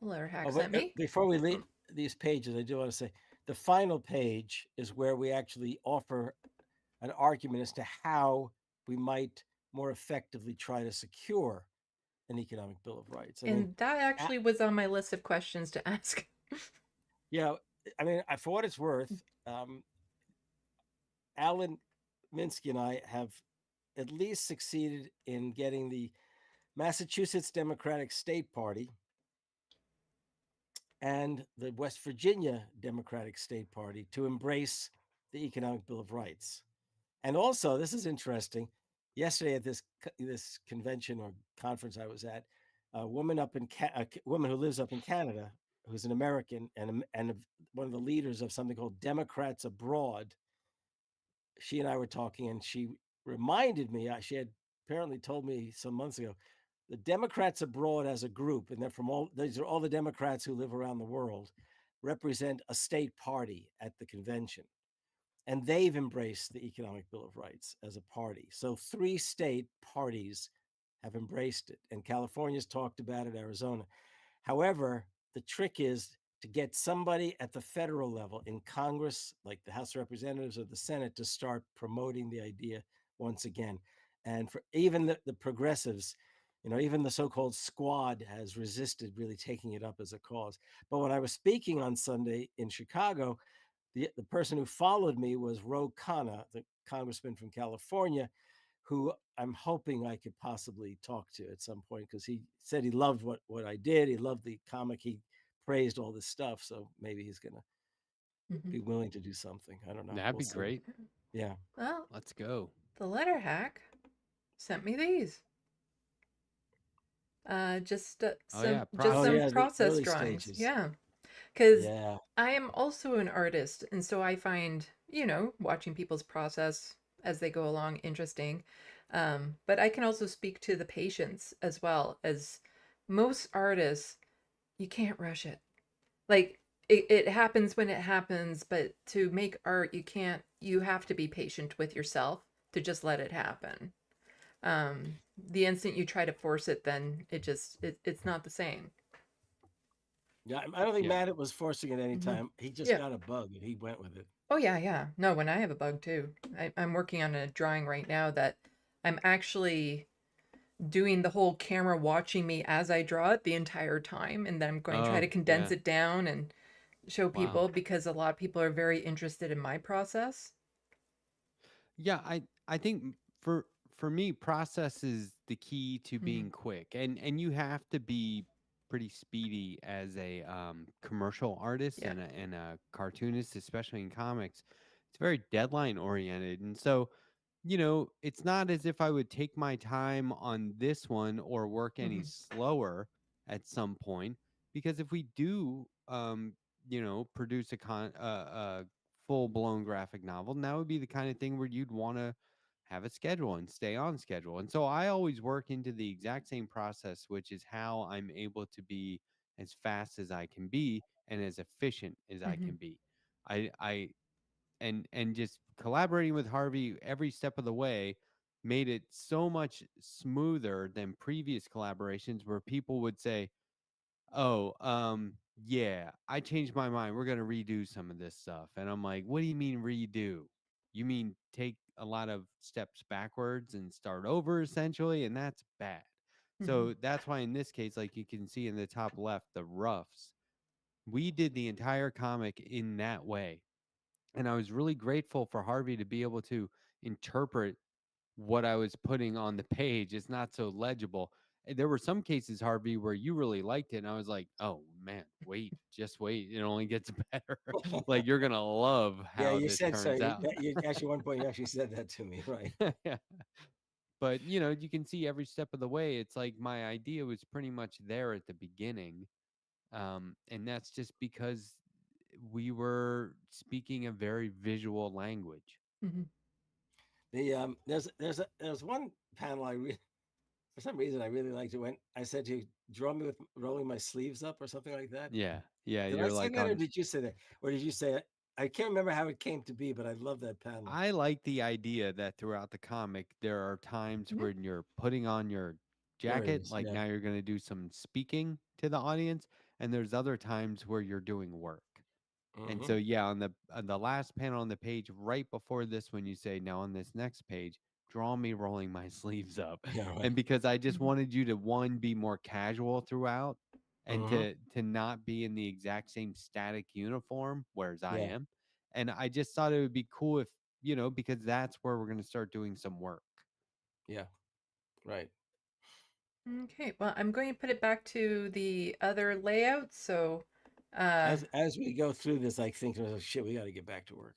Letterhack Oh, but sent me. before we leave these pages, I do want to say the final page is where we actually offer an argument as to how we might more effectively try to secure an economic bill of rights. I mean, And that actually was on my list of questions to ask. yeah, I mean, for what it's worth, um, Alan Minsky and I have at least succeeded in getting the Massachusetts Democratic State Party and the West Virginia Democratic State Party to embrace the Economic Bill of Rights. And also, this is interesting. Yesterday at this convention or conference I was at, a woman a woman who lives up in Canada, who's an American and one of the leaders of something called Democrats Abroad. She and I were talking, and she reminded me. She had apparently told me some months ago, the Democrats Abroad as a group, and they're from these are all the Democrats who live around the world, represent a state party at the convention, and they've embraced the Economic Bill of Rights as a party. So 3 state parties have embraced it, and California's talked about it, Arizona. However, the trick is to get somebody at the federal level in Congress, like the House of Representatives or the Senate, to start promoting the idea once again. And for even the progressives, even the so-called squad has resisted really taking it up as a cause. But when I was speaking on Sunday in Chicago, the person who followed me was Ro Khanna, the congressman from California, who I'm hoping I could possibly talk to at some point, because he said he loved what I did. He loved the comic he praised all this stuff, so maybe he's gonna Mhm. be willing to do something. I don't know. That'd We'll be see. great. Yeah. Well, Let's go. the letter hack sent me these. Just Oh yeah, Oh some yeah, process. the process early drawings. stages. Yeah. Because Yeah. I am also an artist, and so I find, watching people's process as they go along interesting. But I can also speak to the patience as well. As most artists, you can't rush it. Like, it happens when it happens, but to make art, you have to be patient with yourself to just let it happen. The instant you try to force it, then it's not the same. Yeah. I don't think Yeah. Matt was forcing it any Hmm. time. He just Yeah. got a bug and he went with it. Oh yeah, yeah. No, when I have a bug too. I'm working on a drawing right now that I'm actually doing the whole camera watching me as I draw it the entire time, and then I'm going to try Oh to condense yeah. it down and show Wow. people because a lot of people are very interested in my process. Yeah, I think for me, process is the key to Mhm. being quick, and you have to be pretty speedy as a commercial artist Yeah. and a cartoonist, especially in comics. It's very deadline oriented, and so it's not as if I would take my time on this one or work any Hmm. slower at some point, because if we do, produce a full blown graphic novel, and that would be the kind of thing where you'd want to have a schedule and stay on schedule. And so I always work into the exact same process, which is how I'm able to be as fast as I can be and as efficient as I Hmm. can be. I and just collaborating with Harvey every step of the way made it so much smoother than previous collaborations where people would say, "Oh, yeah, I changed my mind. We're going to redo some of this stuff." And I'm like, "What do you mean redo? You mean take a lot of steps backwards and start over essentially, and that's bad." Hmm. So that's why in this case, like you can see in the top left, the roughs, we did the entire comic in that way, and I was really grateful for Harvey to be able to interpret what I was putting on the page. It's not so legible. And there were some cases, Harvey, where you really liked it, and I was like, "Oh man, wait, just wait. It only gets better. Like you're gonna love Yeah, how you this said so. turns out." You actually, one point, you actually said that to me, right? Yeah. But you can see every step of the way. It's like my idea was pretty much there at the beginning, and that's just because we were speaking a very visual language. Hmm. There's one panel for some reason I really liked it when I said to you, draw me with rolling my sleeves up or something like that. Yeah, yeah. Did I You're say like that or on. did you say that? Or did you say it? I can't remember how it came to be, but I love that panel. I like the idea that throughout the comic, there are times Yeah. when you're putting on your There it jacket, is. like Yeah. now you're going to do some speaking to the audience, and there's other times where you're doing work. And Hmm. so, yeah, on the last panel on the page, right before this, when you say, "Now on this next page, draw me rolling my sleeves up," Yeah, right. and because I just Hmm. wanted you to one be more casual throughout, and Hmm. to not be in the exact same static uniform, whereas I Yeah. am, and I just thought it would be cool if because that's where we're going to start doing some work. Yeah. Right. Okay, well, I'm going to put it back to the other layout. So, uh, As we go through this, I think, oh, shit, we got to get back to work.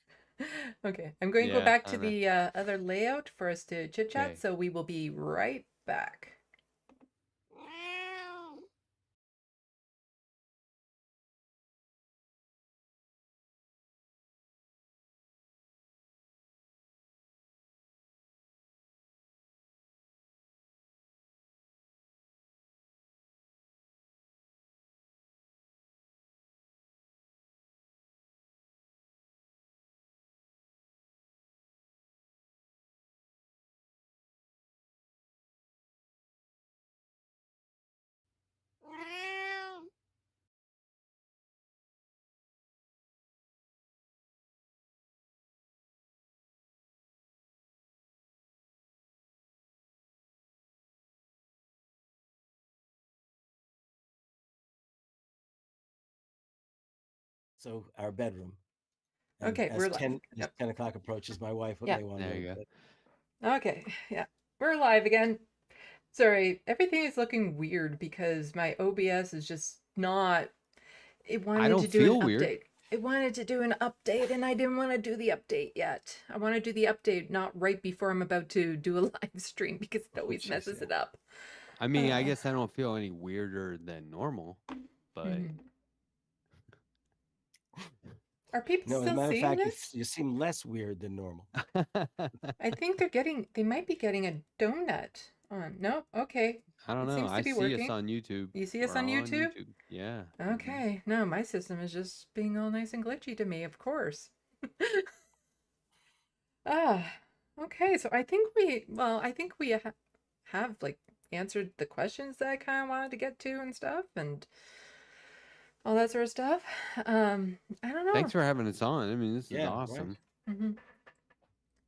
okay, I'm going to go Yeah, back to I know. the other layout for us to chit chat. Okay. So we will be right back. So our bedroom, and Okay, we're live. as Yep. 10 o'clock approaches, my wife Yeah. may want to There go you to go. bed. Okay. Yeah. We're live again. Sorry, everything is looking weird because my OBS is just not. it I wanted don't to do an feel weird. update. It wanted to do an update, and I didn't want to do the update yet. I want to do the update not right before I'm about to do a live stream because it Oh, always jeez, messes yeah. it up. I mean, I guess I don't feel any weirder than normal, but Mhm. Are people No, as a still matter of seeing fact, this? you seem less weird than normal. I think they might be getting a donut on. No? Okay. I don't It know. seems to I be see us working. on YouTube. You see us We're on on YouTube? YouTube. Yeah. Okay. No, my system is just being all nice and glitchy to me, of course. Ah, okay. So I think we have like answered the questions that I kind of wanted to get to and stuff and all that sort of stuff. I don't know. Thanks for having us on. I mean, this is Yeah, right. awesome. hmm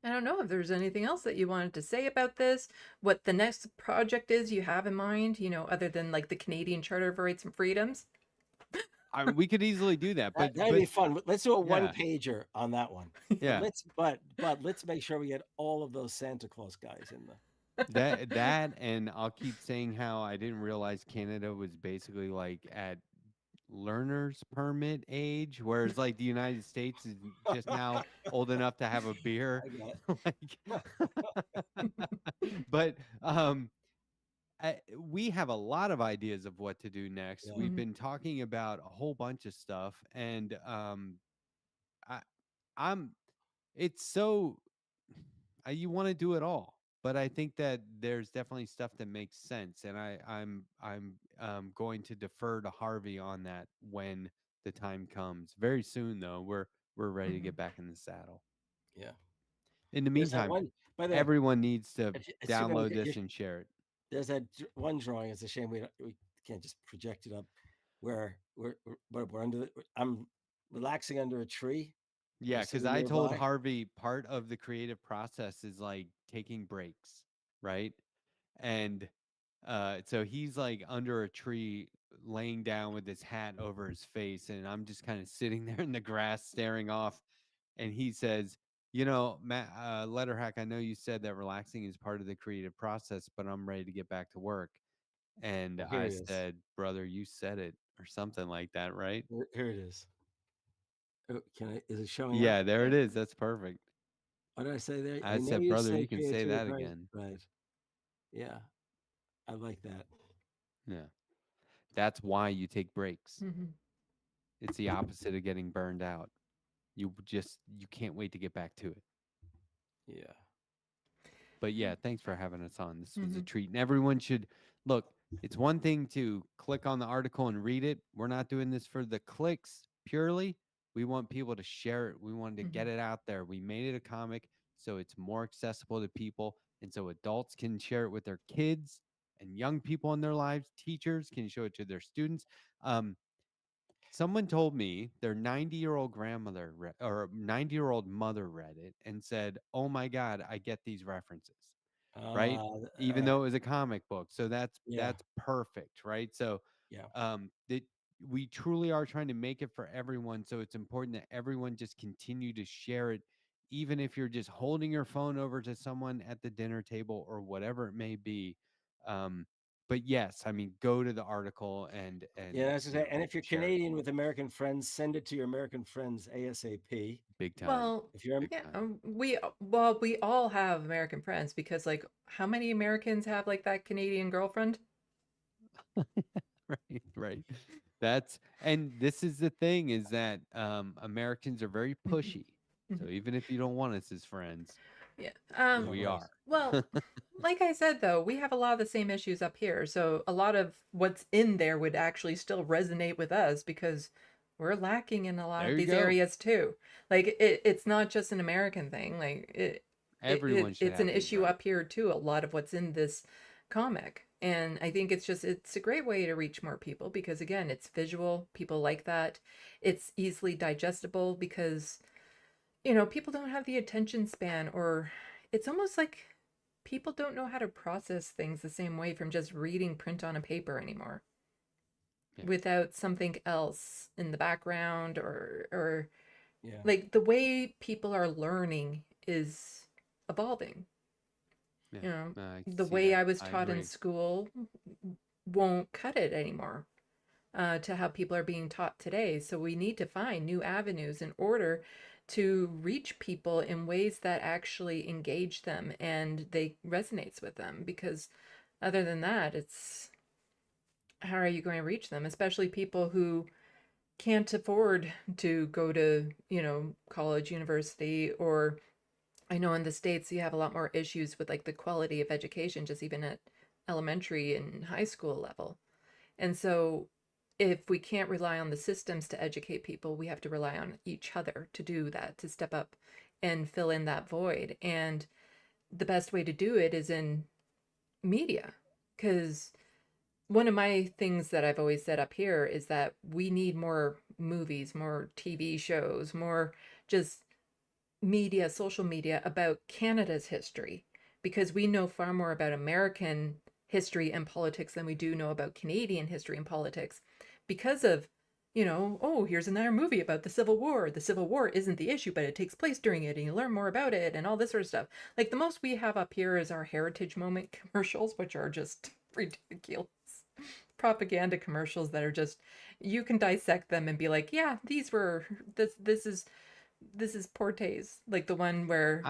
I don't know if there's anything else that you wanted to say about this, what the next project is you have in mind, other than like the Canadian Charter of Rights and Freedoms. We could easily do that, but That'd be fun. Let's do a yeah. one pager on that one. Yeah. But let's make sure we get all of those Santa Claus guys in the. that and I'll keep saying how I didn't realize Canada was basically like at learner's permit age, whereas like the United States is just now old enough to have a beer. I get Like, but we have a lot of ideas of what to do next. Yeah. We've Mhm. been talking about a whole bunch of stuff, and I, I'm. It's so you want to do it all, but I think that there's definitely stuff that makes sense, and I'm going to defer to Harvey on that when the time comes. Very soon, though, we're ready to Mhm. get back in the saddle. Yeah. In the There's that meantime, one. By the way, everyone needs to it's too bad download this and share it. there's that one drawing. It's a shame we can't just project it up. Where we're under. I'm relaxing under a tree. Yeah, We're because sitting I told nearby. Harvey part of the creative process is like taking breaks, right? And so he's like under a tree laying down with his hat over his face, and I'm just kind of sitting there in the grass staring off. And he says, Matt, Letterhack, I know you said that relaxing is part of the creative process, but I'm ready to get back to work. And Oh, here I he is. said, brother, you said it, or something like that, right? Here it is. Oh, is it showing up? Yeah, there it is. That's perfect. What did I say there? I I know said, you brother, say you can say creativity, that again. right? Yeah, I like that. Yeah. That's why you take breaks. Mhm. It's the opposite of getting burned out. You can't wait to get back to it. Yeah. But yeah, thanks for having us on. This was a Mhm. treat. And everyone should look, it's one thing to click on the article and read it. We're not doing this for the clicks purely. We want people to share it. We wanted to get Mhm. it out there. We made it a comic so it's more accessible to people. And so adults can share it with their kids and young people in their lives. Teachers can show it to their students. Someone told me their 90-year-old grandmother or 90-year-old mother read it and said, "Oh my God, I get these references." Right? Even though it was a comic book. So that's Yeah. perfect, right? So Yeah. that we truly are trying to make it for everyone. So it's important that everyone just continue to share it, even if you're just holding your phone over to someone at the dinner table or whatever it may be. But yes, I mean, go to the article and Yeah, that's you say. know, And if you're share it. Canadian with American friends, send it to your American friends ASAP. Big time. Well, If you're Big yeah, time. we all have American friends because like how many Americans have like that Canadian girlfriend? Right, right. And this is the thing is that Americans are very pushy. So Mhm. even if you don't want us as friends, Yeah. Yeah, we right. are. Well, like I said though, we have a lot of the same issues up here. So a lot of what's in there would actually still resonate with us because we're lacking in a lot There of you these go. areas too. Like it's not just an American thing. Like Everyone should it's an have these issue rights. up here too, a lot of what's in this comic. And I think it's a great way to reach more people because again, it's visual. People like that. It's easily digestible because people don't have the attention span or it's almost like people don't know how to process things the same way from just reading print on a paper anymore. Yeah. Without something else in the background or Yeah. like the way people are learning is evolving. Yeah. I The see way that. I was I taught in agree. school won't cut it anymore. to how people are being taught today. So we need to find new avenues in order to reach people in ways that actually engage them and they resonates with them. Because other than that, it's how are you going to reach them, especially people who can't afford to go to, college, university, or I know in the States you have a lot more issues with like the quality of education, just even at elementary and high school level. And so if we can't rely on the systems to educate people, we have to rely on each other to do that, to step up and fill in that void. And the best way to do it is in media, because one of my things that I've always said up here is that we need more movies, more TV shows, more just media, social media about Canada's history, because we know far more about American history and politics than we do know about Canadian history and politics because of, oh, here's another movie about the Civil War. The Civil War isn't the issue, but it takes place during it and you learn more about it and all this sort of stuff. Like the most we have up here is our Heritage Moment commercials, which are just ridiculous propaganda commercials that are just, you can dissect them and be like, yeah, this is Portes, like the one where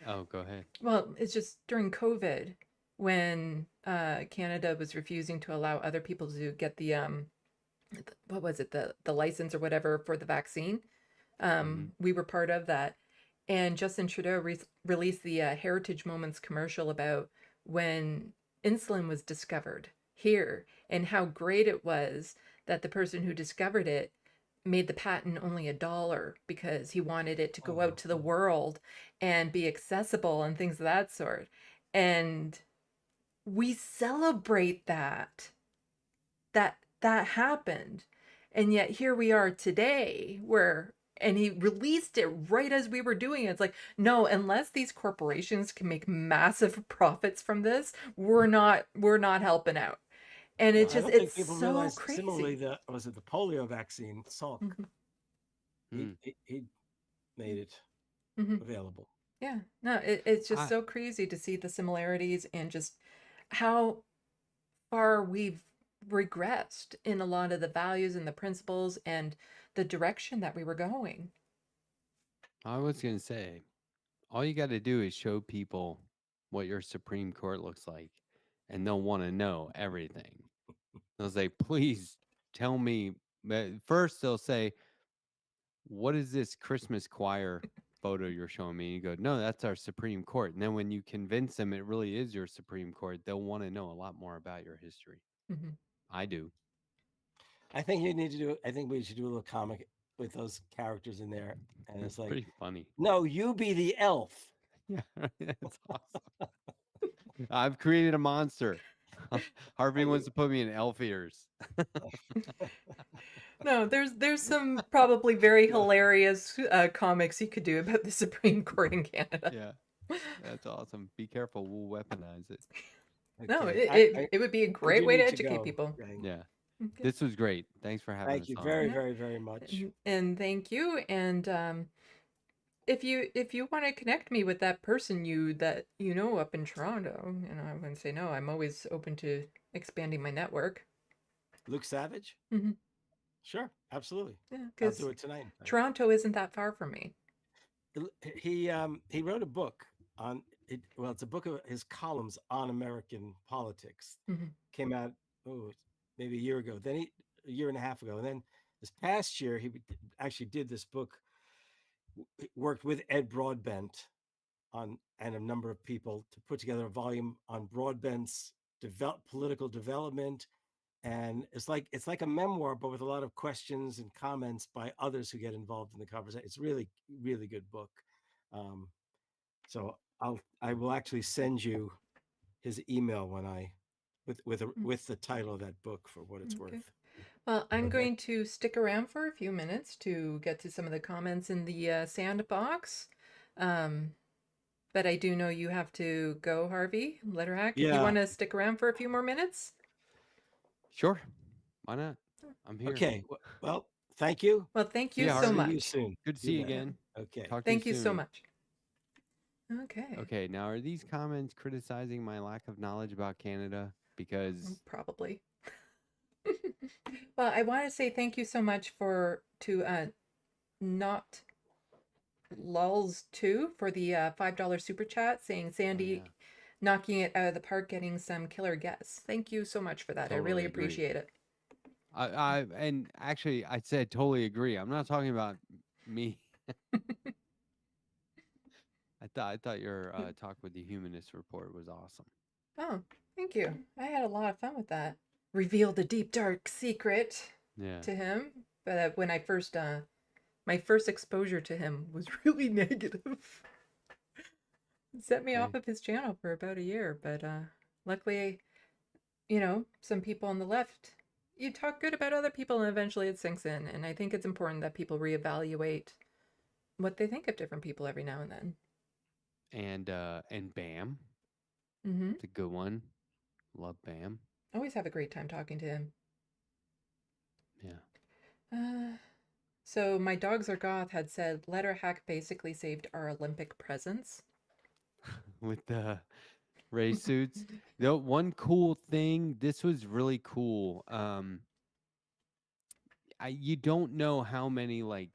Oh, go ahead. well, it's just during COVID when Canada was refusing to allow other people to get the what was it, the license or whatever for the vaccine. We were part of that, and Justin Trudeau released the Heritage Moments commercial about when insulin was discovered here and how great it was that the person who discovered it made the patent only $1 because he wanted it to go out to the world and be accessible and things of that sort. And we celebrate that happened. And yet here we are today and he released it right as we were doing it. It's like, no, unless these corporations can make massive profits from this, we're not helping out. And Well, it's I just, don't think it's people so realize crazy. similarly was it the polio vaccine, Salk? He made it available. Yeah, no, it's just so crazy to see the similarities and just how far we've regressed in a lot of the values and the principles and the direction that we were going. I was going to say, all you got to do is show people what your Supreme Court looks like, and they'll want to know everything. They'll say, please tell me. First, they'll say, what is this Christmas choir photo you're showing me? And you go, no, that's our Supreme Court. And then when you convince them it really is your Supreme Court, they'll want to know a lot more about your history. I do. I think we should do a little comic with those characters in there. And it's like, pretty funny. No, you be the elf. Yeah, that's awesome. I've created a monster. Harvey wants to put me in elf ears. No, there's some probably very hilarious comics you could do about the Supreme Court in Canada. Yeah, that's awesome. Be careful, we'll weaponize it. No, Okay. it would be a great way to need to educate go. people. Yeah. Okay. This was great. Thanks for having us Thank you on. very, very, very much. And thank you. And if you want to connect me with that person that you know up in Toronto, I wouldn't say no. I'm always open to expanding my network. Luke Savage? Sure, absolutely. Yeah, I'll because do it tonight. Toronto isn't that far from me. He wrote a book on it. Well, it's a book of his columns on American politics. Came out maybe a year ago. Then a year and a half ago, and then this past year he actually did this book. Worked with Ed Broadbent and a number of people to put together a volume on Broadbent's political development. And it's like a memoir, but with a lot of questions and comments by others who get involved in the conversation. It's really, really good book. So I will actually send you his email with the title of that book for what it's worth. Well, I'm going to stick around for a few minutes to get to some of the comments in the sandbox. But I do know you have to go, Harvey. Letterhack. Yeah. If you want to stick around for a few more minutes. Sure. Why not? I'm here. Okay. Well, thank you. Well, thank you Yeah, so See much. you soon. Good to see you again. Okay. Talk Thank to you you so soon. much. Okay. Okay. Now, are these comments criticizing my lack of knowledge about Canada? Because Probably. Well, I want to say thank you so much to not lulls too for the $5 super chat saying Oh Sandy yeah, knocking it out of the park, getting some killer guests. Thank you so much for that. I really totally agree. appreciate it. And actually, I said totally agree. I'm not talking about me. I thought your talk with the Humanist Report was awesome. Oh, thank you. I had a lot of fun with that. Revealed a deep dark secret Yeah. to him, but when I first my first exposure to him was really negative. It set me off Hey. of his channel for about a year, but luckily, some people on the left, you talk good about other people and eventually it sinks in, and I think it's important that people reevaluate what they think of different people every now and then. And Bam, Mm-hmm. it's a good one. Love Bam. Always have a great time talking to him. Yeah. So my dogs are goth had said Letterhack basically saved our Olympic presence. With the race suits. The one cool thing, this was really cool. You don't know how many like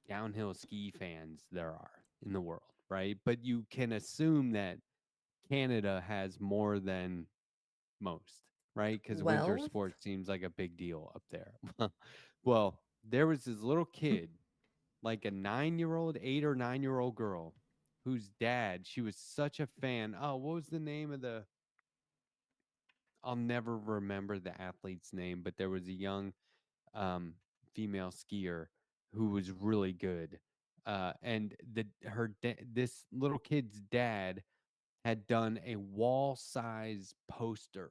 downhill ski fans there are in the world, right? But you can assume that Canada has more than most, right? Because winter 12? sports seems like a big deal up there. Well, there was this little kid, like a 9-year-old, 8 or 9-year-old girl, whose dad, she was such a fan. Oh, what was the name of the? I'll never remember the athlete's name, but there was a young um, female skier who was really good. And this little kid's dad had done a wall size poster,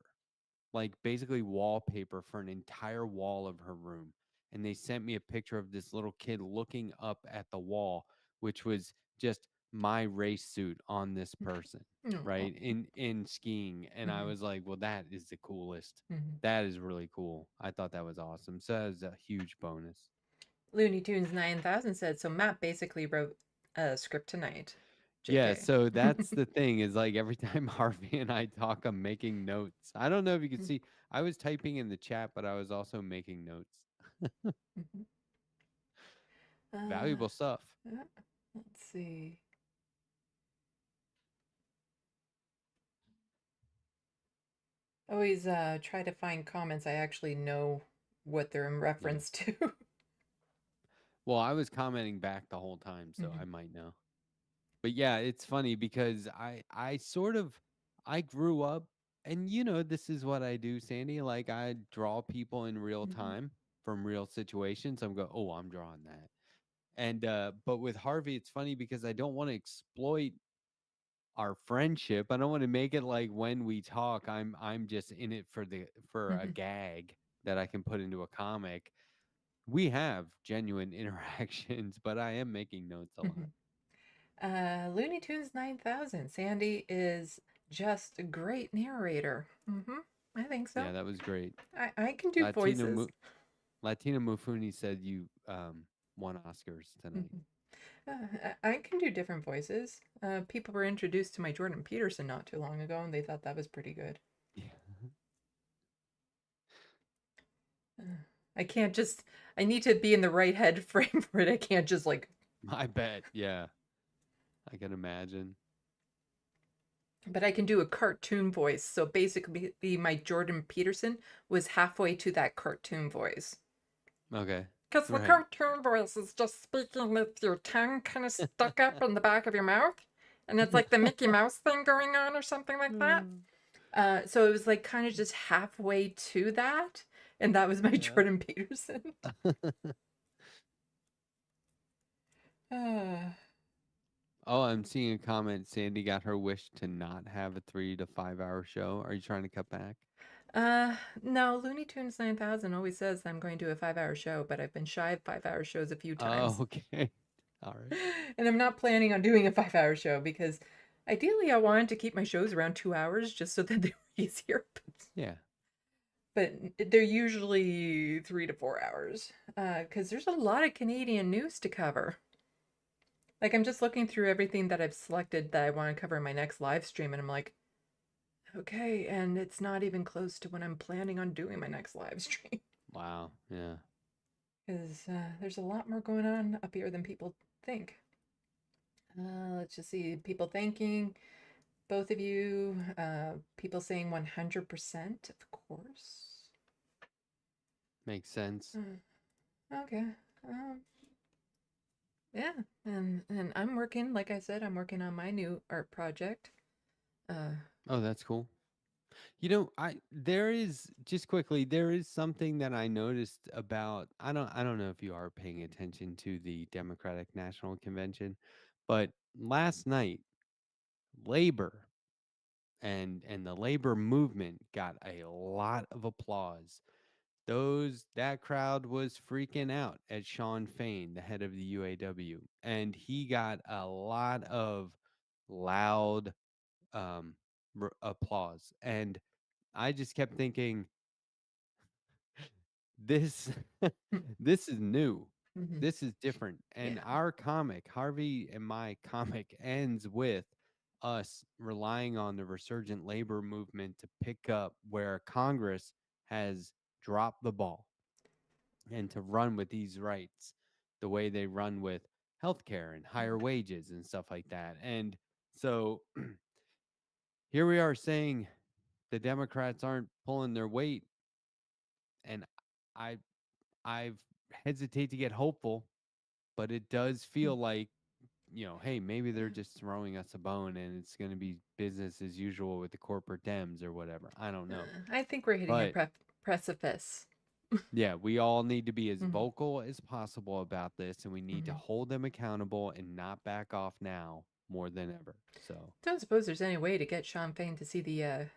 like basically wallpaper for an entire wall of her room. And they sent me a picture of this little kid looking up at the wall, which was just my race suit on this person, Oh. right? In skiing. And I Mm-hmm. was like, well, that is the coolest. Mm-hmm. That is really cool. I thought that was awesome. So that was a huge bonus. Looney Tunes 9000 said, so Matt basically wrote a script tonight. Yeah, JK. so that's the thing is like every time Harvey and I talk, I'm making notes. I don't know if you can see, I was typing in the chat, but I was also making notes. Mhm. Valuable stuff. Let's see. Always try to find comments I actually know what they're in Yeah. reference to. Well, I was commenting back the whole time, so I Mhm. might know. But yeah, it's funny because I grew up and this is what I do, Sandy. Like I draw people in real Mhm. time from real situations. I'm go, oh, I'm drawing that. And but with Harvey, it's funny because I don't want to exploit our friendship. I don't want to make it like when we talk, I'm just in it for a Mhm. gag that I can put into a comic. We have genuine interactions, but I am making notes a lot. Looney Tunes 9000. Sandy is just a great narrator. I think so. Yeah, that was great. I can do Latino voices. Latino Mufuni said you won Oscars tonight. Mhm. I can do different voices. People were introduced to my Jordan Peterson not too long ago, and they thought that was pretty good. Yeah. I can't just. I need to be in the right head frame for it. I can't just like. I bet. Yeah. I can imagine. But I can do a cartoon voice. So basically, my Jordan Peterson was halfway to that cartoon voice. Okay. Because the Right. cartoon voice is just speaking with your tongue kind of stuck up in the back of your mouth. And it's like the Mickey Mouse thing going on or something like that. So it was like kind of just halfway to that. And that was my Jordan Peterson. Oh, I'm seeing a comment. Sandy got her wish to not have a 3 to 5 hour show. Are you trying to cut back? No, Looney Tunes 9000 always says I'm going to do a 5-hour show, but I've been shy of 5-hour shows a few times. Oh, okay. All right. And I'm not planning on doing a 5-hour show because ideally I wanted to keep my shows around 2 hours just so that they were easier. Yeah. But they're usually 3 to 4 hours because there's a lot of Canadian news to cover. Like I'm just looking through everything that I've selected that I want to cover in my next live stream, and I'm like, Okay, and it's not even close to when I'm planning on doing my next live stream. Wow. Yeah. Because there's a lot more going on up here than people think. Let's just see. People thanking both of you. People saying 100%, of course. Makes sense. Okay. Yeah, and I'm working, like I said, I'm working on my new art project. Oh, that's cool. You know, there is just quickly, there is something that I noticed about I don't know if you are paying attention to the Democratic National Convention, but last night labor and the labor movement got a lot of applause. That crowd was freaking out at Sean Fain, the head of the UAW, and he got a lot of loud applause. And I just kept thinking, this this is new. Mhm. This is different. And Yeah. our comic, Harvey and my comic, ends with us relying on the resurgent labor movement to pick up where Congress has dropped the ball and to run with these rights the way they run with healthcare and higher wages and stuff like that. And so here we are saying the Democrats aren't pulling their weight, and I I've hesitate to get hopeful, but it does feel like, hey, maybe they're just throwing us a bone and it's going to be business as usual with the corporate Dems or whatever. I don't know. I think we're hitting a But precipice. yeah, we all need to be as Mhm. vocal as possible about this, and we need to Mhm. hold them accountable and not back off now more than ever. So, Don't suppose there's any way to get Sean Fain to see the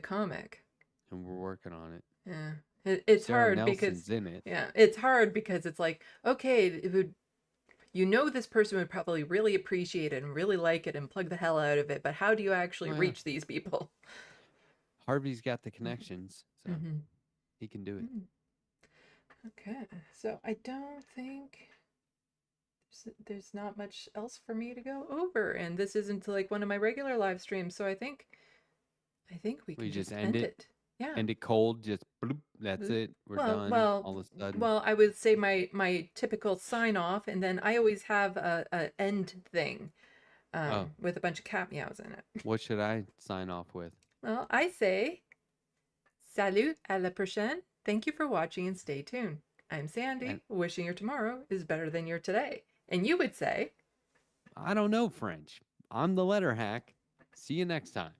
comic. and we're working on it. Yeah, it's Sarah hard because Nelson's in it. yeah, it's hard because it's like, okay, it would, this person would probably really appreciate it and really like it and plug the hell out of it, but how do you actually Well, reach these people? Harvey's got the connections, so Mm-hmm. he can do it. Okay, so I don't think there's not much else for me to go over, and this isn't like one of my regular live streams, so I think we can We just end it. Yeah. end it cold, just bloop, that's it. We're done all of a sudden. Well, I would say my typical sign off, and then I always have a end thing with a bunch of cat meows in it. What should I sign off with? Well, I say, salut, à la prochaine. Thank you for watching and stay tuned. I'm Sandy, wishing your tomorrow is better than your today. And you would say, I don't know French. I'm the Letterhack. See you next time.